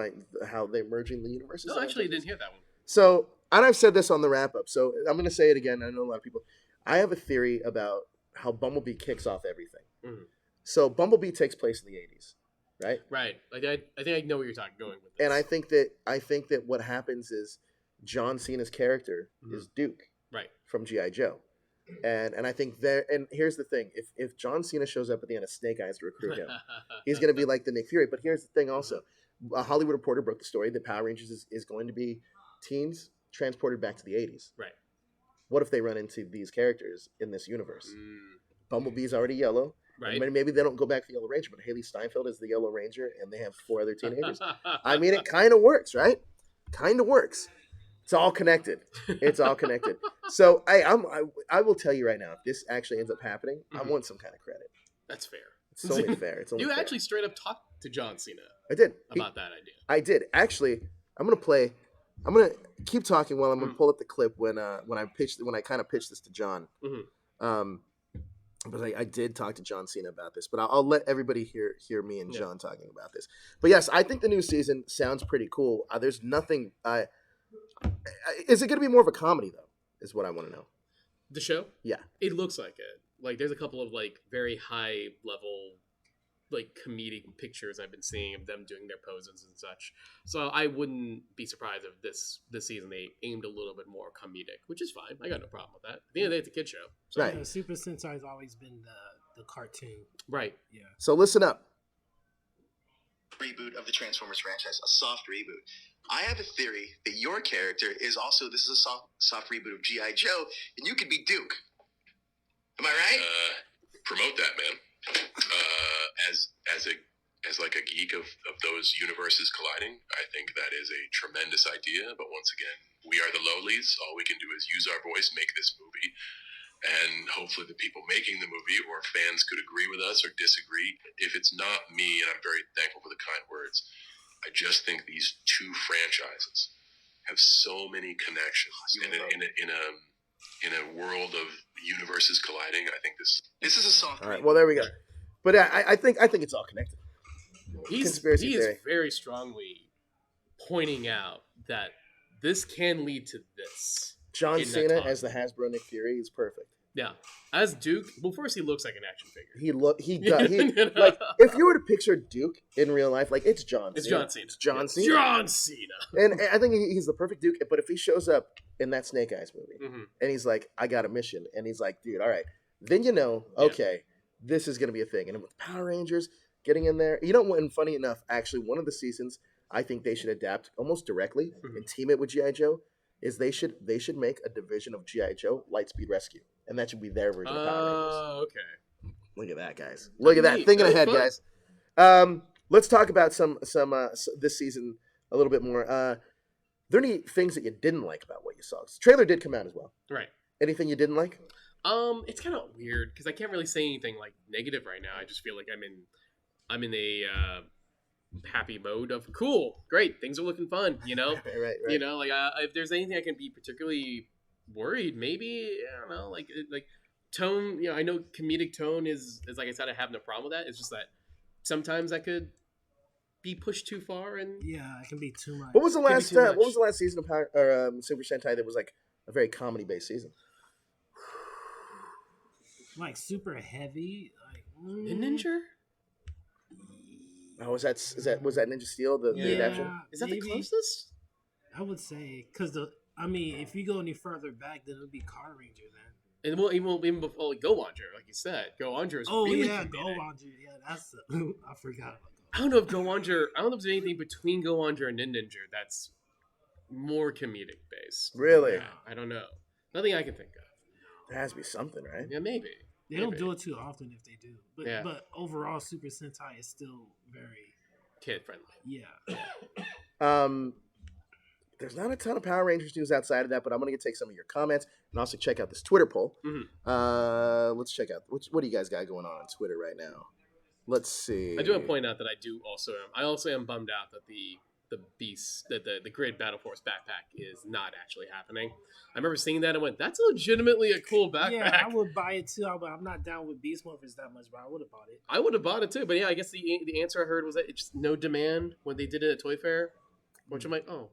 how they're merging the universes. No, actually, I didn't hear that one. So, and I've said this on the wrap-up, so I'm going to say it again. I know a lot of people. I have a theory about how Bumblebee kicks off everything. Mm-hmm. So Bumblebee takes place in the 80s, right? Right. Like I think I know where you're going with this. And I think that what happens is John Cena's character is Duke, right, from G.I. Joe. And I think and here's the thing, if John Cena shows up at the end of Snake Eyes to recruit him, he's going to be like the Nick Fury. But here's the thing also. A Hollywood Reporter broke the story that Power Rangers is going to be teens transported back to the 80s. Right. What if they run into these characters in this universe? Bumblebee's already yellow. Right. Maybe they don't go back to the Yellow Ranger, but Haley Steinfeld is the Yellow Ranger, and they have 4 other teenagers. I mean, it kind of works, right? Kind of works. It's all connected. It's all connected. So I will tell you right now, if this actually ends up happening, I want some kind of credit. That's fair. It's only fair. It's only you fair. Actually straight up talked to John Cena. I did. About that idea. I did. Actually, I'm gonna keep talking while I'm gonna pull up the clip when I kind of pitched this to John. Mm-hmm. But I did talk to John Cena about this, but I'll let everybody hear me and John talking about this. But yes, I think the new season sounds pretty cool. There's nothing. Is it going to be more of a comedy though? Is what I want to know. The show? Yeah, it looks like it. Like there's a couple of like very high level, like comedic pictures I've been seeing of them doing their poses and such. So I wouldn't be surprised if this season they aimed a little bit more comedic, which is fine. I got no problem with that. At the end of the day, it's a kid show. So. Right. Super Sentai has always been the cartoon. Right. Yeah. So listen up. reboot of the Transformers franchise, a soft reboot. I have a theory that your character is also, this is a soft reboot of G.I. Joe, and you could be Duke. Am I right? Promote that, man. As like a geek of those universes colliding, I think that is a tremendous idea. But once again, we are the lowlies. All we can do is use our voice, make this movie, and hopefully the people making the movie or fans could agree with us or disagree. If it's not me, and I'm very thankful for the kind words, I just think these two franchises have so many connections, and in a world of universes colliding, I think this is a soft. All right, well, there we go. But I think it's all connected. He is very strongly pointing out that this can lead to this. John Cena as the Hasbro Nick Fury is perfect. Yeah, as Duke. Well, first he looks like an action figure. He does. Like, if you were to picture Duke in real life, like, it's John Cena. It's John Cena. It's John Cena. John Cena. And I think he's the perfect Duke. But if he shows up in that Snake Eyes movie and he's like, I got a mission, and he's like, dude, all right, then you know, okay, this is gonna be a thing. And with Power Rangers getting in there, you know, and funny enough, actually, one of the seasons I think they should adapt almost directly and team it with G.I. Joe is they should make a division of G.I. Joe Lightspeed Rescue, and that should be their version of Power Rangers. Oh, okay. Look at that, guys. Look at that. Thinking ahead, guys. Let's talk about some this season a little bit more. Are there any things that you didn't like about what you saw? The trailer did come out as well. Right. Anything you didn't like? It's kind of weird because I can't really say anything like negative right now. I just feel like I'm in a happy mode of cool, great, things are looking fun. You know, right. You know, like if there's anything I can be particularly worried, maybe I don't know, like tone. You know, I know comedic tone is like I said, I have no problem with that. It's just that sometimes I could be pushed too far, and yeah, it can be too much. What was the last season of Super Sentai that was like a very comedy based season? Like super heavy, like Ninja. Oh, was that Ninja Steel the adaptation? Is that maybe. the closest? I would say because if you go any further back, then it would be Car Ranger then. And even before like Go Wanger, like you said, Go Wanger is Go comedic. Wanger, that's I forgot about that. I don't know if Go Wanger. I don't know if there's anything between Go Wanger and Ninja that's more comedic based. Really? Yeah, I don't know. Nothing I can think of. There has to be something, right? Yeah, maybe. They don't do it too often if they do. Yeah. But overall, Super Sentai is still very Kid friendly. Yeah. There's not a ton of Power Rangers news outside of that, but I'm going to take some of your comments and also check out this Twitter poll. Let's check out what do you guys got going on Twitter right now? Let's see. I do want to point out that I also am bummed out that the beast, the Grid Battle Force backpack is not actually happening. I remember seeing that and went, that's legitimately a cool backpack. Yeah, I would buy it too. I'm not down with Beast Morphers that much, but I would have bought it. I would have bought it too, but yeah, I guess the answer I heard was that it's just no demand when they did it at Toy Fair, which I'm like, oh,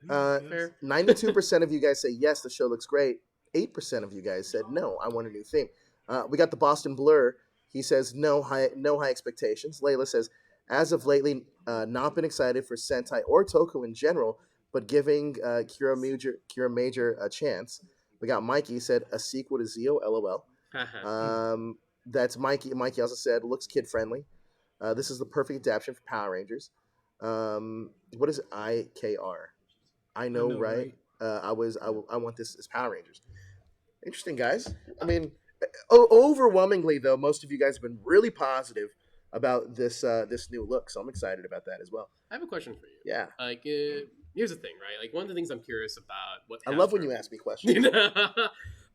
fair. 92% of you guys say yes, the show looks great. 8% of you guys said no, I want a new theme. We got the Boston Blur. He says no high expectations. Layla says, as of lately, not been excited for Sentai or Toku in general, but giving Kiramager a chance. We got Mikey said a sequel to Zeo, LOL. That's Mikey. Mikey also said looks kid friendly. This is the perfect adaptation for Power Rangers. What is IKR? I know, right? I want this as Power Rangers. Interesting, guys. I mean, overwhelmingly though, most of you guys have been really positive about this new look, so I'm excited about that as well. I have a question for you. Yeah. Like, here's the thing, right? Like, one of the things I'm curious about what I love when you ask me questions.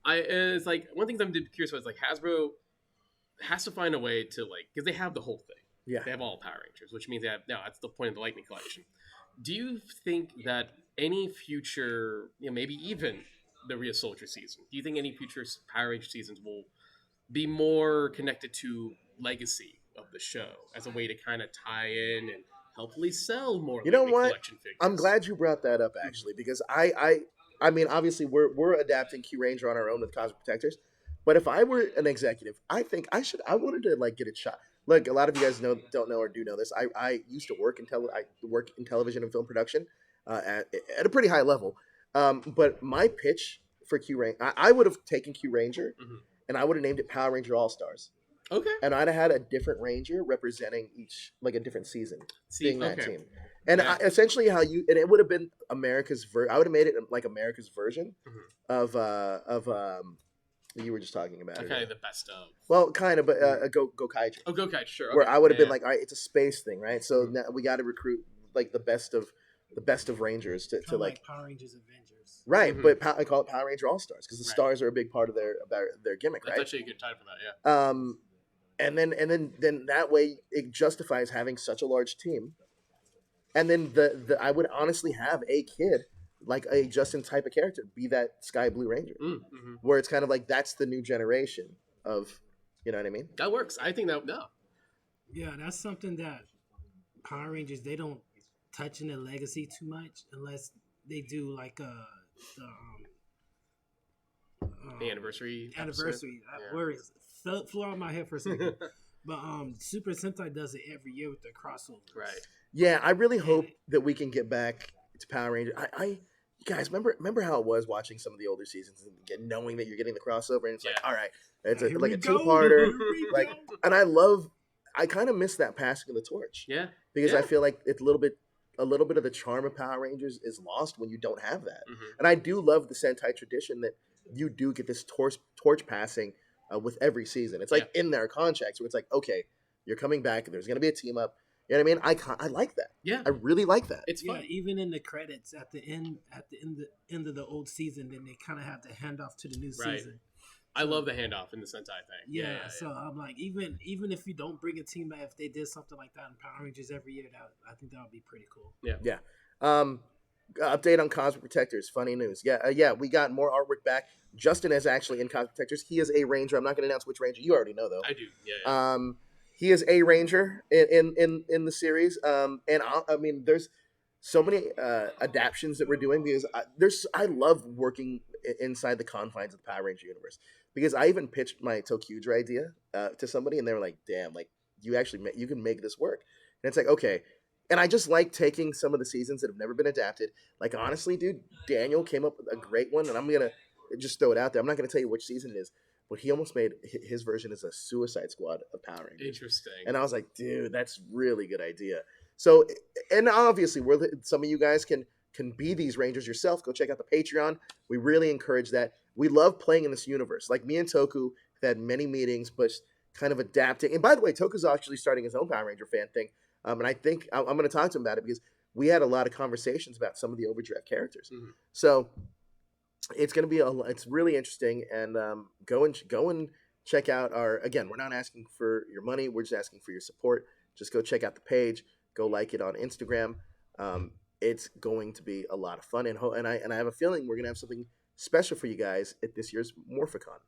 It's like one of the things I'm curious about is like Hasbro has to find a way to like because they have the whole thing. Yeah. They have all Power Rangers, which means they have that's the point of the Lightning Collection. Do you think that any future, maybe even the Rhea Soldier season, do you think any future Power Ranger seasons will be more connected to legacy of the show as a way to kind of tie in and hopefully sell more collection figures? I'm glad you brought that up actually, because I mean obviously we're adapting Q Ranger on our own with Cosmic Protectors, but if I were an executive, I think I wanted to like get a shot. Look, a lot of you guys don't know or do know this. I used to work in television and film production at a pretty high level. But my pitch for Q Ranger, I would have taken Q Ranger and I would have named it Power Ranger All Stars. Okay. and I'd have had a different ranger representing each, like a different season, being that okay. team. And Yeah. essentially, and it would have been America's I would have made it like America's version Mhm. of you were just talking about it. Kind of the best of. Well, kind of, but Go Kaiju. Oh, Gokai, sure. Okay. Where I would have Yeah, been like, all right, it's a space thing, right? So Mhm. now we got to recruit like the best of Rangers to Kinda like Power Rangers Avengers. right. Mhm. But I call it Power Ranger All Stars because the Right. stars are a big part of their gimmick, That's right? actually a good time for that. Yeah. And then that way it justifies having such a large team. And then the I would honestly have a kid like a Justin type of character be that Sky Blue Ranger, Mm-hmm. where it's kind of like that's the new generation of, you know what I mean? That works. I think that no. Yeah, that's something that Power Rangers they don't touch in their legacy too much unless they do like The anniversary. anniversary. Yeah. Where is flew out of my head for a second. But Super Sentai does it every year with their crossovers. Right. Yeah, I really hope that we can get back to Power Rangers. I guys, remember how it was watching some of the older seasons and knowing that you're getting the crossover, and it's like, Yeah. all right, it's Here like we a go. two-parter, Here we like, go. and I kind of miss that passing of the torch Yeah. because Yeah. I feel like it's a little bit of the charm of Power Rangers is lost when you don't have that. Mhm. And I do love the Sentai tradition that you do get this torch passing with every season. It's like in their contracts where it's like, okay, you're coming back. There's going to be a team up. You know what I mean? I like that. Yeah. I really like that. It's Yeah, fun. even in the credits at the end of the old season, then they kind of have to hand off to the new Right. season. I love the handoff in the Sentai thing. Yeah, so I'm like, even if you don't bring a team back, if they did something like that in Power Rangers every year, I think that would be pretty cool. Yeah. Update on Cosmic Protectors. Funny news. Yeah. We got more artwork back. Justin is actually in Cosmic Protectors. He is a Ranger. I'm not going to announce which Ranger. You already know though. I do. Yeah. He is a Ranger in the series. And I mean, there's so many adaptions that we're doing because I love working inside the confines of the Power Ranger universe because I even pitched my Tokyuger idea to somebody and they were like, "Damn, like you can make this work." And it's like, okay. And I just like taking some of the seasons that have never been adapted. Like, honestly, dude, Daniel came up with a great one, and I'm going to just throw it out there. I'm not going to tell you which season it is, but he almost made his version as a Suicide Squad of Power Rangers. Interesting. And I was like, dude, that's really good idea. So, and obviously, some of you guys can be these Rangers yourself. Go check out the Patreon. We really encourage that. We love playing in this universe. Like, me and Toku have had many meetings, but kind of adapting. And by the way, Toku's actually starting his own Power Ranger fan thing. And I think I'm going to talk to him about it because we had a lot of conversations about some of the overdraft characters. Mhm. So it's going to be it's really interesting. And go and check out again, we're not asking for your money. We're just asking for your support. Just go check out the page. Go like it on Instagram. It's going to be a lot of fun. And I have a feeling we're going to have something special for you guys at this year's Morphicon.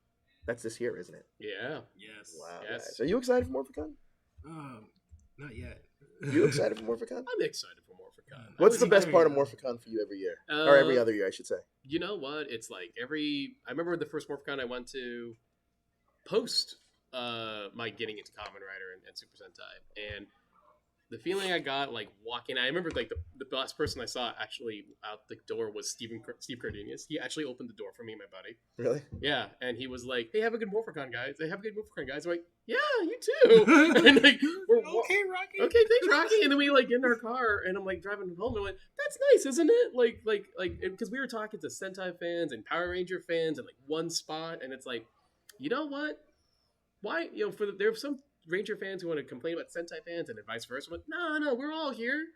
That's this year, isn't it? Yeah. Yes. Wow. Yes. Guys. Are you excited for Morphicon? Not yet. You excited for Morphicon? I'm excited for Morphicon. What's the was best part of excited. Morphicon for you every year? Or every other year, I should say. You know what? It's like I remember the first Morphicon I went to post my getting into Kamen Rider and Super Sentai. And the feeling I got like walking, I remember like the last person I saw actually out the door was Steve Cardenas. He actually opened the door for me and my buddy. Really? Yeah, and he was like, "Hey, have a good Morphicon, guys. Hey, have a good Morphicon, guys." I'm like, "Yeah, you too." And like, Okay, Rocky. okay, thanks, Rocky. And then we like get in our car, and I'm like driving home, and I'm like, "That's nice, isn't it?" Like, because we were talking to Sentai fans and Power Ranger fans in like one spot, and it's like, you know what? Why, there are some Ranger fans who want to complain about Sentai fans and vice versa. But no, we're all here.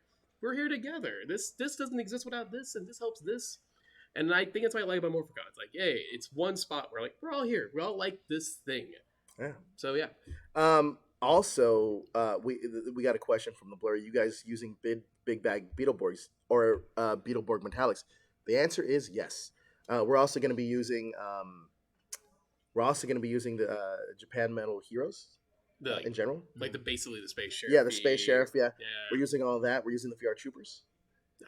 We're here together. This doesn't exist without this, and this helps this. And I think that's what I like about Morphicon. It's like, hey, it's one spot where we're all here. We all like this thing. Yeah. So yeah. Also, we got a question from the Blur. You guys using big bag Beetleborgs or Beetleborg Metallics? The answer is yes. We're also going to be using the Japan Metal Heroes in general. Like basically the Space Sheriff. Yeah, the Space Sheriff. Yeah, Yeah. we're using all of that. We're using the VR Troopers.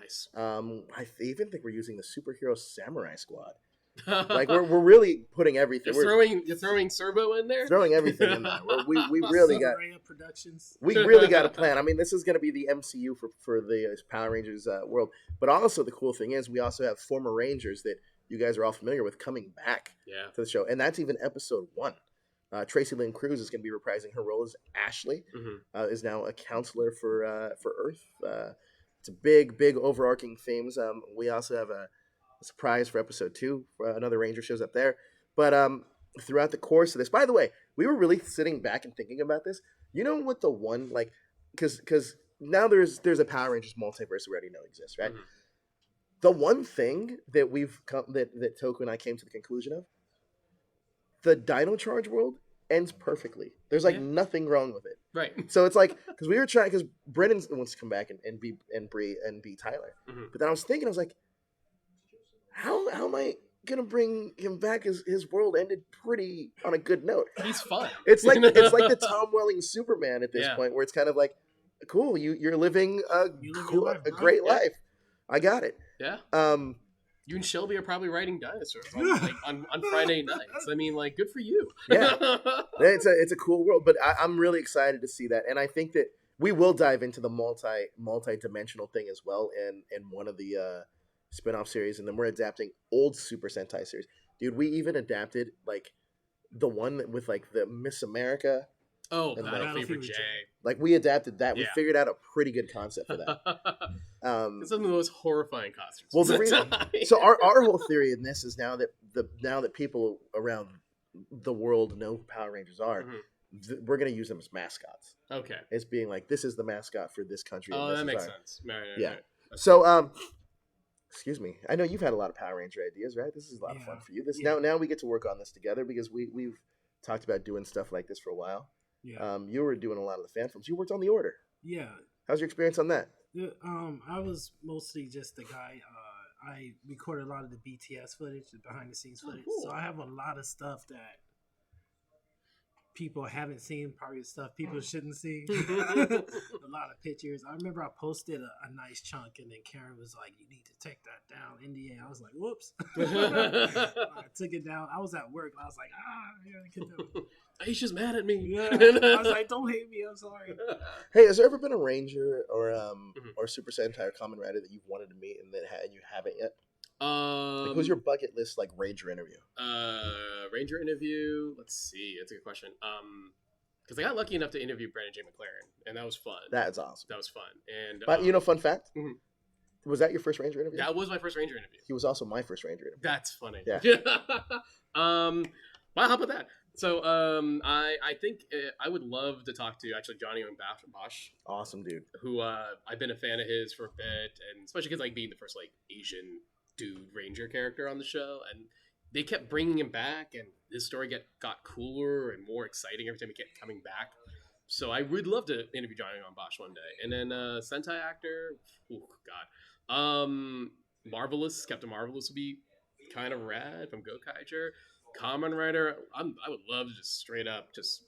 Nice. I even think we're using the Superhero Samurai Squad. Like we're really putting everything. You're throwing Servo in there. Throwing everything in there. We really got Productions. we really got a plan. I mean, this is going to be the MCU for the Power Rangers world. But also the cool thing is we also have former Rangers that you guys are all familiar with coming back Yeah. to the show, and that's even episode 1. Tracy Lynn Cruz is going to be reprising her role as Ashley. Is now a counselor for Earth. It's a big overarching themes. We also have a surprise for episode 2. Another Ranger shows up there. But throughout the course of this, by the way, we were really sitting back and thinking about this. You know what the one, like, because now there's a Power Rangers multiverse we already know exists, right? The one thing that that Toku and I came to the conclusion of, the Dino Charge world ends perfectly. There's like nothing wrong with it. Right. So it's like, because we were trying, because Brennan wants to come back and be Tyler. But then I was thinking, I was like, how am I gonna bring him back? His world ended pretty on a good note. He's fun. It's like the Tom Welling Superman at this point, where it's kind of like, cool, you're living a great life. I got it. Yeah. You and Shelby are probably riding dinosaurs on Friday nights. I mean, like, good for you. Yeah, it's a cool world, but I'm really excited to see that, and I think that we will dive into the multi-dimensional thing as well, in one of the spin-off series, and then we're adapting old Super Sentai series. Dude, we even adapted like the one with like the Miss America. Oh, Battle Fever J. Like, we adapted that. We figured out a pretty good concept for that. It's some of the most horrifying costumes. Well, so our whole theory in this is now that people around the world know who Power Rangers are, we're going to use them as mascots. Okay. It's being like, this is the mascot for this country. Oh, that makes sense. Yeah. So, excuse me. I know you've had a lot of Power Ranger ideas, right? This is a lot of fun for you. Now we get to work on this together, because we've talked about doing stuff like this for a while. Yeah. You were doing a lot of the fan films. You worked on The Order. Yeah. How's your experience on that? I was mostly just the guy. I recorded a lot of the BTS footage, the behind the scenes footage. Cool. So I have a lot of stuff that people haven't seen, probably stuff people shouldn't see. A lot of pictures. I remember I posted a nice chunk, and then Karen was like, "You need to take that down, NDA." I was like, "Whoops." I took it down. I was at work. I was like, I gotta get that. Aisha's mad at me. Yeah. I was like, "Don't hate me. I'm sorry." Hey, has there ever been a Ranger or Super Sentai or Kamen Rider that you've wanted to meet and you haven't yet? Like, who's your bucket list, like, Ranger interview? Ranger interview. Let's see. That's a good question. Because I got lucky enough to interview Brandon J. McLaren, and that was fun. That is awesome. That was fun. And but fun fact. Was that your first Ranger interview? That was my first Ranger interview. He was also my first Ranger interview. That's funny. Yeah. Well, how about that? So, I think I would love to talk to actually Johnny Bosch. Awesome dude. Who I've been a fan of his for a bit, and especially because like being the first like Asian dude Ranger character on the show, and they kept bringing him back, and his story got cooler and more exciting every time he kept coming back. So I would love to interview Johnny Bosch one day. And then Sentai actor, oh god, Marvelous, Captain Marvelous would be kind of rad from Gokaiger. Kamen Rider, I would love to just straight up just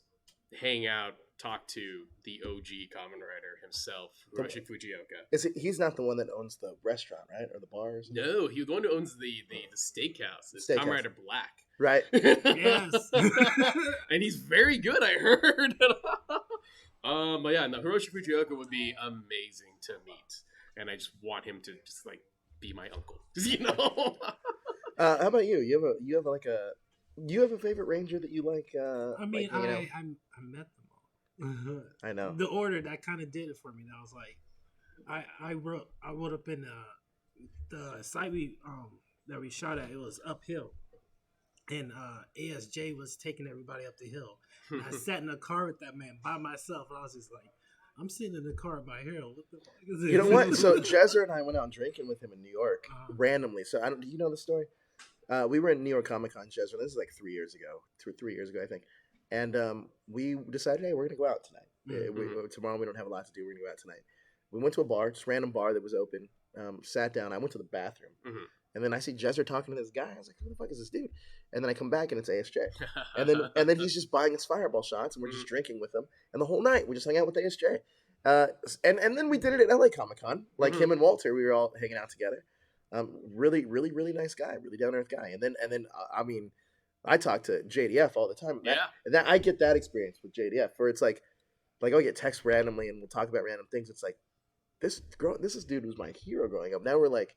hang out, talk to the OG Kamen Rider himself, Hiroshi Fujioka. He's not the one that owns the restaurant, right, or the bars? No, he's the one who owns the steakhouse. It's Kamen Rider Black, right? Yes, and he's very good, I heard. But yeah, no, Hiroshi Fujioka would be amazing to meet, and I just want him to just like be my uncle, How about you? You have a favorite Ranger that you like? I mean, I met them all. I know. The Order, that kind of did it for me. That was like, I wrote up in the site that we shot at. It was uphill, and ASJ was taking everybody up the hill. And I sat in a car with that man by myself, and I was just like, I'm sitting in the car by here. What the fuck is this? You know what? So Jezzer and I went out drinking with him in New York randomly. So do you know the story? We were in New York Comic Con, Jezzer. This is like 3 years ago, 3 years ago, I think. And we decided, hey, we're gonna go out tonight. Tomorrow we don't have a lot to do. We're gonna go out tonight. We went to a bar, just random bar that was open. Sat down. I went to the bathroom, and then I see Jezzer talking to this guy. I was like, who the fuck is this dude? And then I come back and it's ASJ. And then he's just buying us fireball shots, and we're just drinking with him. And the whole night we just hung out with ASJ. And then we did it at LA Comic Con, like him and Walter. We were all hanging out together. Really, really, really nice guy, really down to earth guy. And then I mean, I talk to JDF all the time. That I get that experience with JDF, where it's like I'll get texts randomly and we'll talk about random things. It's like this dude was my hero growing up. Now we're like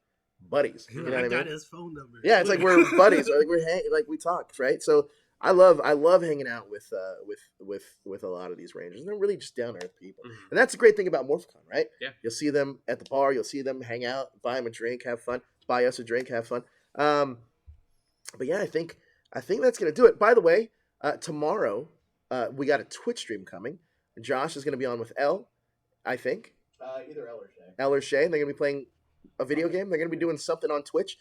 buddies. You know what I mean? Got his phone number. Yeah, it's like we're buddies. Or like we talk, right? So I love hanging out with a lot of these Rangers. They're really just down to earth people, and that's the great thing about MorphCon, right? Yeah. You'll see them at the bar. You'll see them hang out, buy them a drink, have fun. Buy us a drink, have fun. But yeah, I think that's gonna do it. By the way, tomorrow we got a Twitch stream coming. Josh is gonna be on with L, I think. Either L or Shay. L or Shay, and they're gonna be playing a video game. They're gonna be doing something on Twitch.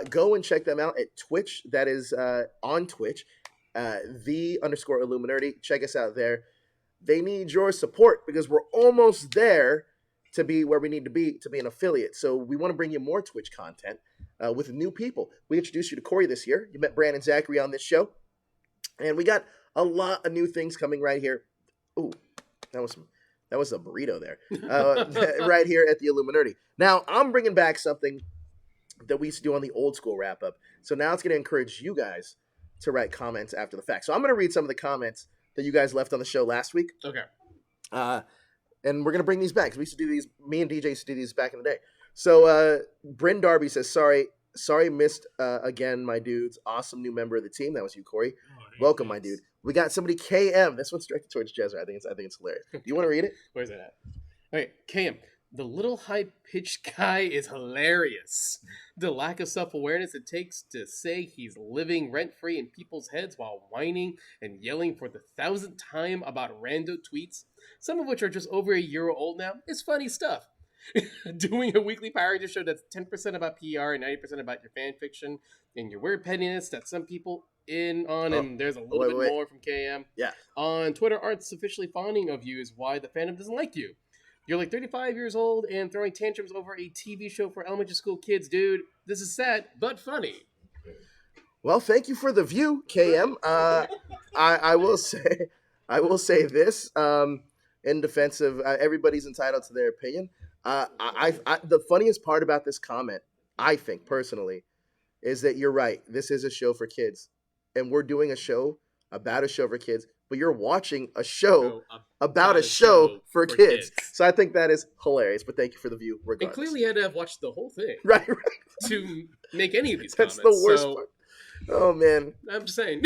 Go and check them out at Twitch. That is on Twitch, _Illuminerdi. Check us out there. They need your support because we're almost there to be where we need to be an affiliate. So we want to bring you more Twitch content with new people. We introduced you to Corey this year. You met Brandon and Zachary on this show. And we got a lot of new things coming right here. Ooh, that was a burrito there. Right here at the Illuminerdi. Now, I'm bringing back something that we used to do on the old school wrap-up. So now it's going to encourage you guys to write comments after the fact. So I'm going to read some of the comments that you guys left on the show last week. Okay. And we're going to bring these back. We used to do these, me and DJ used to do these back in the day. So Bryn Darby says, sorry missed again, my dudes. Awesome new member of the team. That was you, Corey. Welcome, my dude. We got somebody, KM. This one's directed towards Jezra. I think it's hilarious. Do you want to read it? Where's that at? Okay, KM. The little high-pitched guy is hilarious. The lack of self-awareness it takes to say he's living rent-free in people's heads while whining and yelling for the 1,000th time about rando tweets, some of which are just over a year old now, is funny stuff. Doing a weekly Power Ranger show that's 10% about PR and 90% about your fan fiction and your weird pettiness that some people in on, and there's a little bit more from KM. Yeah. On Twitter aren't sufficiently fawning of you is why the fandom doesn't like you. You're like 35 years old and throwing tantrums over a TV show for elementary school kids, dude. This is sad, but funny. Well, thank you for the view, KM. I will say this in defense of everybody's entitled to their opinion. The funniest part about this comment, I think personally, is that you're right. This is a show for kids, and we're doing a show about a show for kids. But you're watching a show about a show for kids. So I think that is hilarious. But thank you for the view, regardless. And clearly you had to have watched the whole thing. Right. To make any of these That's comments. The worst part. Oh, man. I'm just saying.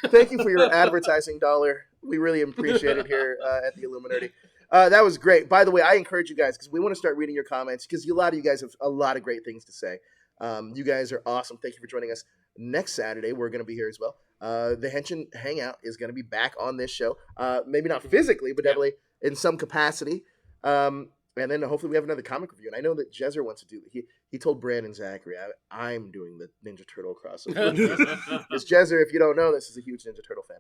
Thank you for your advertising dollar. We really appreciate it here at the Illuminerdi. That was great. By the way, I encourage you guys, because we want to start reading your comments, because a lot of you guys have a lot of great things to say. You guys are awesome. Thank you for joining us. Next Saturday, we're going to be here as well. The Henshin Hangout is going to be back on this show. Maybe not physically, but definitely in some capacity. And then hopefully we have another comic review. And I know that Jezra wants to do. He told Brandon and Zachary, I'm doing the Ninja Turtle crossover. Because Jezra, if you don't know, this is a huge Ninja Turtle fan.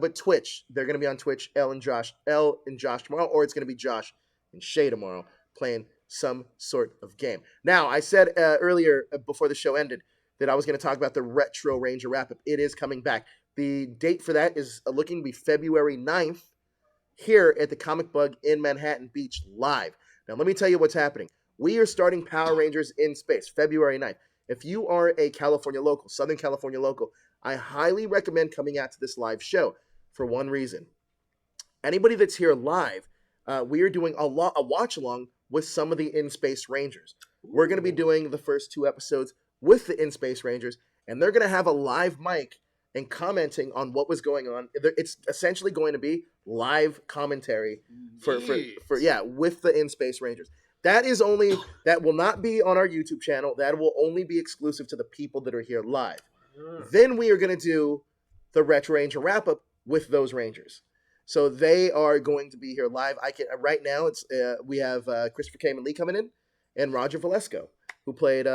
But Twitch, they're going to be on Twitch. L and Josh tomorrow, or it's going to be Josh and Shay tomorrow playing some sort of game. Now, I said earlier before the show ended that I was going to talk about the Retro Ranger wrap-up. It is coming back. The date for that is looking to be February 9th here at the Comic Bug in Manhattan Beach live. Now, let me tell you what's happening. We are starting Power Rangers in Space, February 9th. If you are a California local, Southern California local, I highly recommend coming out to this live show for one reason. Anybody that's here live, we are doing a watch-along with some of the In-Space Rangers. We're going to be doing the first 2 episodes with the In-Space Rangers, and they're going to have a live mic and commenting on what was going on. It's essentially going to be live commentary for with the In-Space Rangers. That will not be on our YouTube channel. That will only be exclusive to the people that are here live. Then we are going to do the Retro Ranger wrap-up with those Rangers. So they are going to be here live. Right now we have Christopher Kamen Lee coming in and Roger Valesco, who played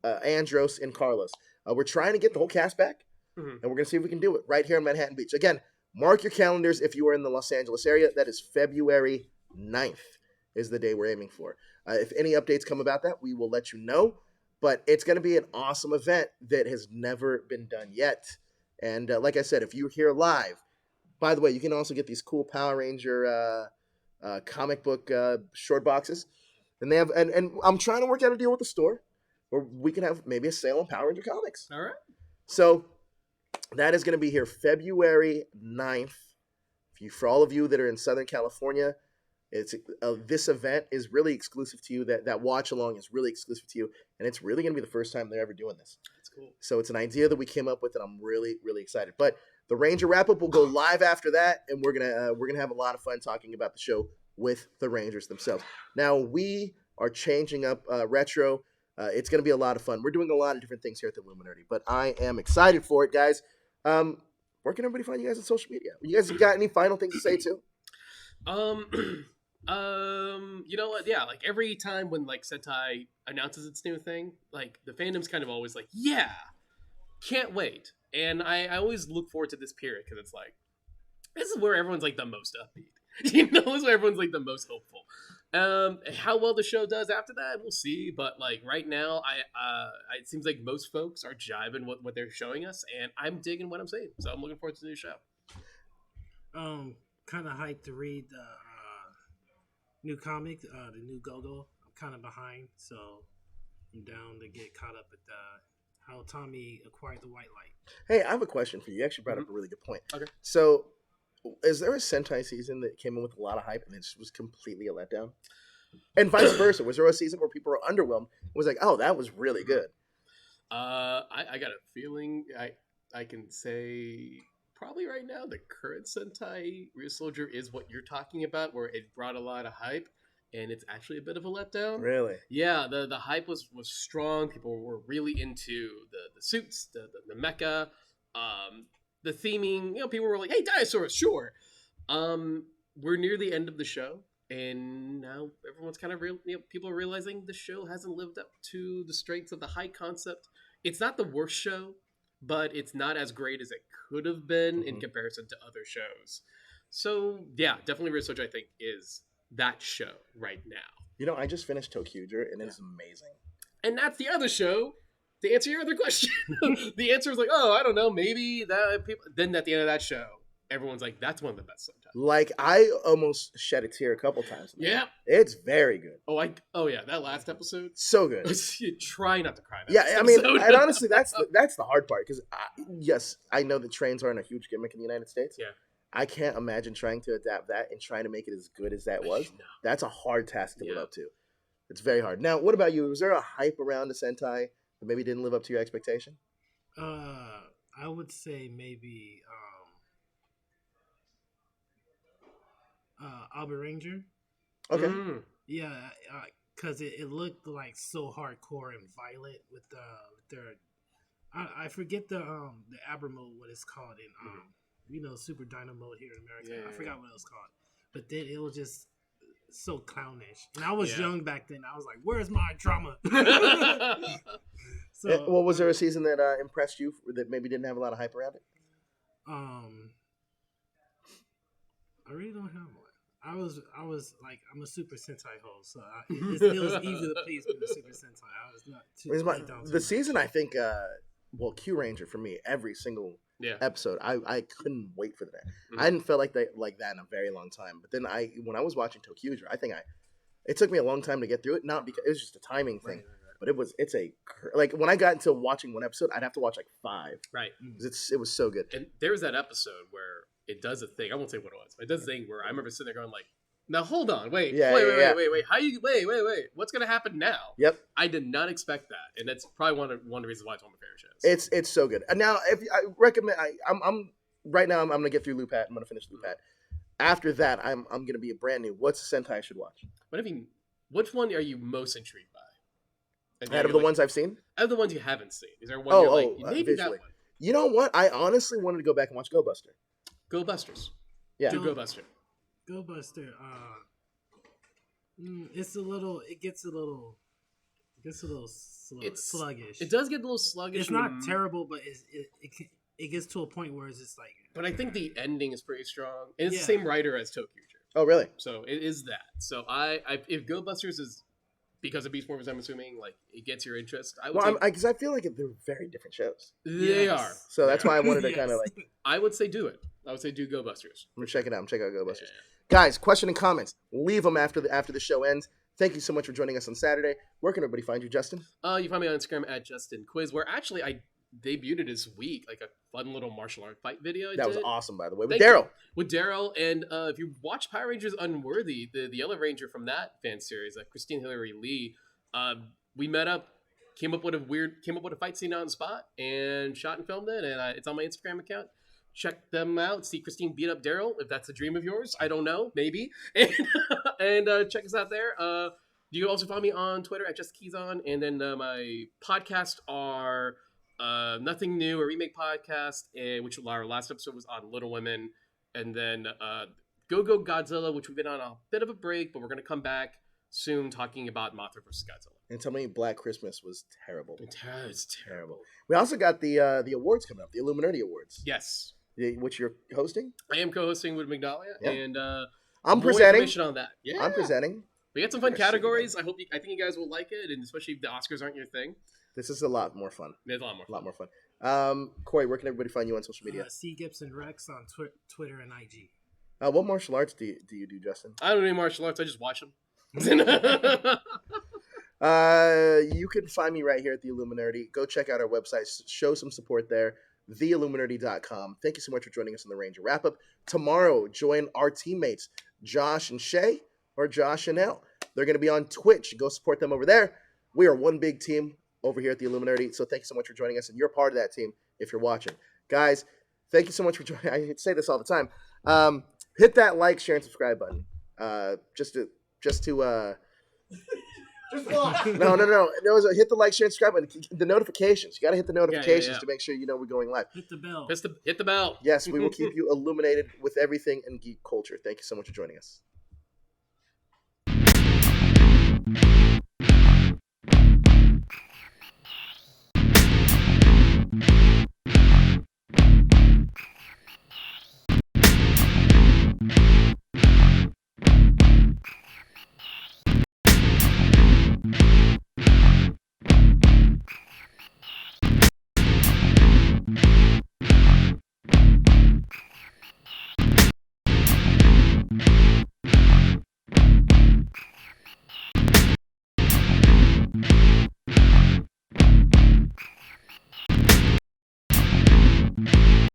Andros and Carlos. We're trying to get the whole cast back, and we're going to see if we can do it right here in Manhattan Beach. Again, mark your calendars if you are in the Los Angeles area. That is February 9th is the day we're aiming for. If any updates come about that, we will let you know. But it's going to be an awesome event that has never been done yet. And like I said, if you're here live, by the way, you can also get these cool Power Ranger comic book short boxes. And they have, and I'm trying to work out a deal with the store where we can have maybe a sale on Power Ranger comics. All right. So that is going to be here February 9th. For all of you that are in Southern California, this event is really exclusive to you. That watch along is really exclusive to you, and it's really going to be the first time they're ever doing this. That's cool. So it's an idea that we came up with, and I'm really, really excited. But The Ranger wrap up will go live after that, and we're gonna have a lot of fun talking about the show with the Rangers themselves. Now we are changing up retro. It's gonna be a lot of fun. We're doing a lot of different things here at the Illuminerdi, but I am excited for it, guys. Where can everybody find you guys on social media? You guys got any final things to say too? You know what? Yeah, like every time when like Sentai announces its new thing, like the fandom's kind of always like, yeah, can't wait. And I always look forward to this period because it's like, this is where everyone's like the most upbeat. You know, this is where everyone's like the most hopeful. How well the show does after that, we'll see. But like right now, it seems like most folks are jiving what they're showing us, and I'm digging what I'm seeing. So I'm looking forward to the new show. Kind of hyped to read the new comic, the new Go-Go. I'm kind of behind, so I'm down to get caught up at how Tommy acquired the white light. Hey, I have a question for you. You actually brought up a really good point. Okay. So, is there a Sentai season that came in with a lot of hype and it just was completely a letdown? And vice versa. Was there a season where people were underwhelmed and was like, oh, that was really good? I got a feeling I can say probably right now the current Sentai Real Soldier is what you're talking about, where it brought a lot of hype and it's actually a bit of a letdown. Really? Yeah, the hype was strong. People were really into the suits, the mecha, the theming. You know, people were like, "Hey, dinosaurs, sure." We're near the end of the show, and now everyone's kind of people are realizing the show hasn't lived up to the strengths of the high concept. It's not the worst show, but it's not as great as it could have been in comparison to other shows. So yeah, definitely Real Soldier, I think, is that show right now. You know, I just finished Tokyuger and it's amazing. And that's the other show. To answer your other question, the answer is like, oh, I don't know, maybe that people. Then at the end of that show, everyone's like, that's one of the best sometimes. Like, I almost shed a tear a couple times. Yeah, it's very good. Oh yeah, that last episode, so good. You try not to cry. I mean, and honestly, that's the hard part because yes, I know that trains aren't a huge gimmick in the United States. Yeah. I can't imagine trying to adapt that and trying to make it as good as that was. No. That's a hard task to live up to. It's very hard. Now, what about you? Was there a hype around the Sentai that maybe didn't live up to your expectation? I would say maybe Albert Ranger. Okay. Yeah, because it looked like so hardcore and violent with their. I forget the Aber mode, what it's called in Super Dino mode here in America. I forgot what it was called, but then it was just so clownish. And I was young back then. I was like, "Where's my drama?" So, well, was there a season that impressed you that maybe didn't have a lot of hype around it? I really don't have one. I was like, I'm a Super Sentai host, so it was easy to please with the Super Sentai. I was not too the season. I think, Q Ranger for me, every single episode, I couldn't wait for that. I hadn't felt like that in a very long time. But then when I was watching Tokyuger, I think it took me a long time to get through it. Not because it was just a timing thing, but it's like when I got into watching one episode, I'd have to watch like 5. Right. It was so good. And there's that episode where it does a thing. I won't say what it was, but it does a thing where I remember sitting there going like, now hold on, wait, how you wait, what's gonna happen now? Yep, I did not expect that, and that's probably one of the reasons why it's one of my favorite shows. It's so good. And now, if I recommend, I'm right now, I'm gonna get through Lupat. I'm gonna finish Lupat. After that, I'm gonna be a brand new. What's a Sentai I should watch? Which one are you most intrigued by? Out of the ones I've seen, out of the ones you haven't seen, is there one? Maybe visually. That one. You know what? I honestly wanted to go back and watch Go Buster. Go Busters. Yeah, Go Buster. Go Buster. It gets a little sluggish. It does get a little sluggish. It's not terrible, but it gets to a point where it's just like. But I think the ending is pretty strong, and it's the same writer as Tokyuger. Oh, really? So it is that. So if Go Busters is because of Beast Morphers, I'm assuming like it gets your interest. Because I feel like they're very different shows. They are. So that's why I wanted to kind of like. I would say do it. I would say do Go Busters. I'm gonna check it out. Check out Go Busters. Guys, question and comments. Leave them after the show ends. Thank you so much for joining us on Saturday. Where can everybody find you, Justin? You find me on Instagram at JustinQuiz, where actually I debuted it this week, like a fun little martial art fight video. That was awesome, by the way, with Daryl. With Daryl, and if you watch Power Rangers Unworthy, the Yellow Ranger from that fan series, Christine Hillary Lee, we met up, came up with a fight scene on the spot, and shot and filmed it, and it's on my Instagram account. check them out. See Christine beat up Daryl, if that's a dream of yours. I don't know, maybe. And check us out there. You can also follow me on Twitter at JustKeysOn, and then my podcasts are Nothing New, a remake podcast, which our last episode was on Little Women, and then Go Go Godzilla, which we've been on a bit of a break, but we're going to come back soon talking about Mothra vs. Godzilla. And tell me Black Christmas was terrible. It's terrible. We also got the awards coming up, the Illuminerdi Awards. Yes. Which you're hosting? I am co-hosting with Magdalia, and I'm more presenting. information on that. Yeah. I'm presenting. We got some fun categories. I think you guys will like it, and especially if the Oscars aren't your thing. This is a lot more fun. It's a lot more fun. A lot more fun. Corey, where can everybody find you on social media? C. Gibson Rex on Twitter and IG. What martial arts do you do, Justin? I don't do martial arts. I just watch them. You can find me right here at the Illuminerdi. Go check out our website. Show some support there. TheIlluminerdi.com. Thank you so much for joining us on the Ranger Wrap Up. Tomorrow, join our teammates, Josh and Shay, or Josh and Elle. They're going to be on Twitch. Go support them over there. We are one big team over here at the Illuminerdi. So thank you so much for joining us, and you're part of that team if you're watching. Guys, thank you so much for joining. I say this all the time. Hit that like, share, and subscribe button. Just to Just what? No. Hit the like, share, and subscribe button. The notifications. You got to hit the notifications to make sure you know we're going live. Hit the bell. Hit the bell. Yes, we will keep you illuminated with everything in geek culture. Thank you so much for joining us.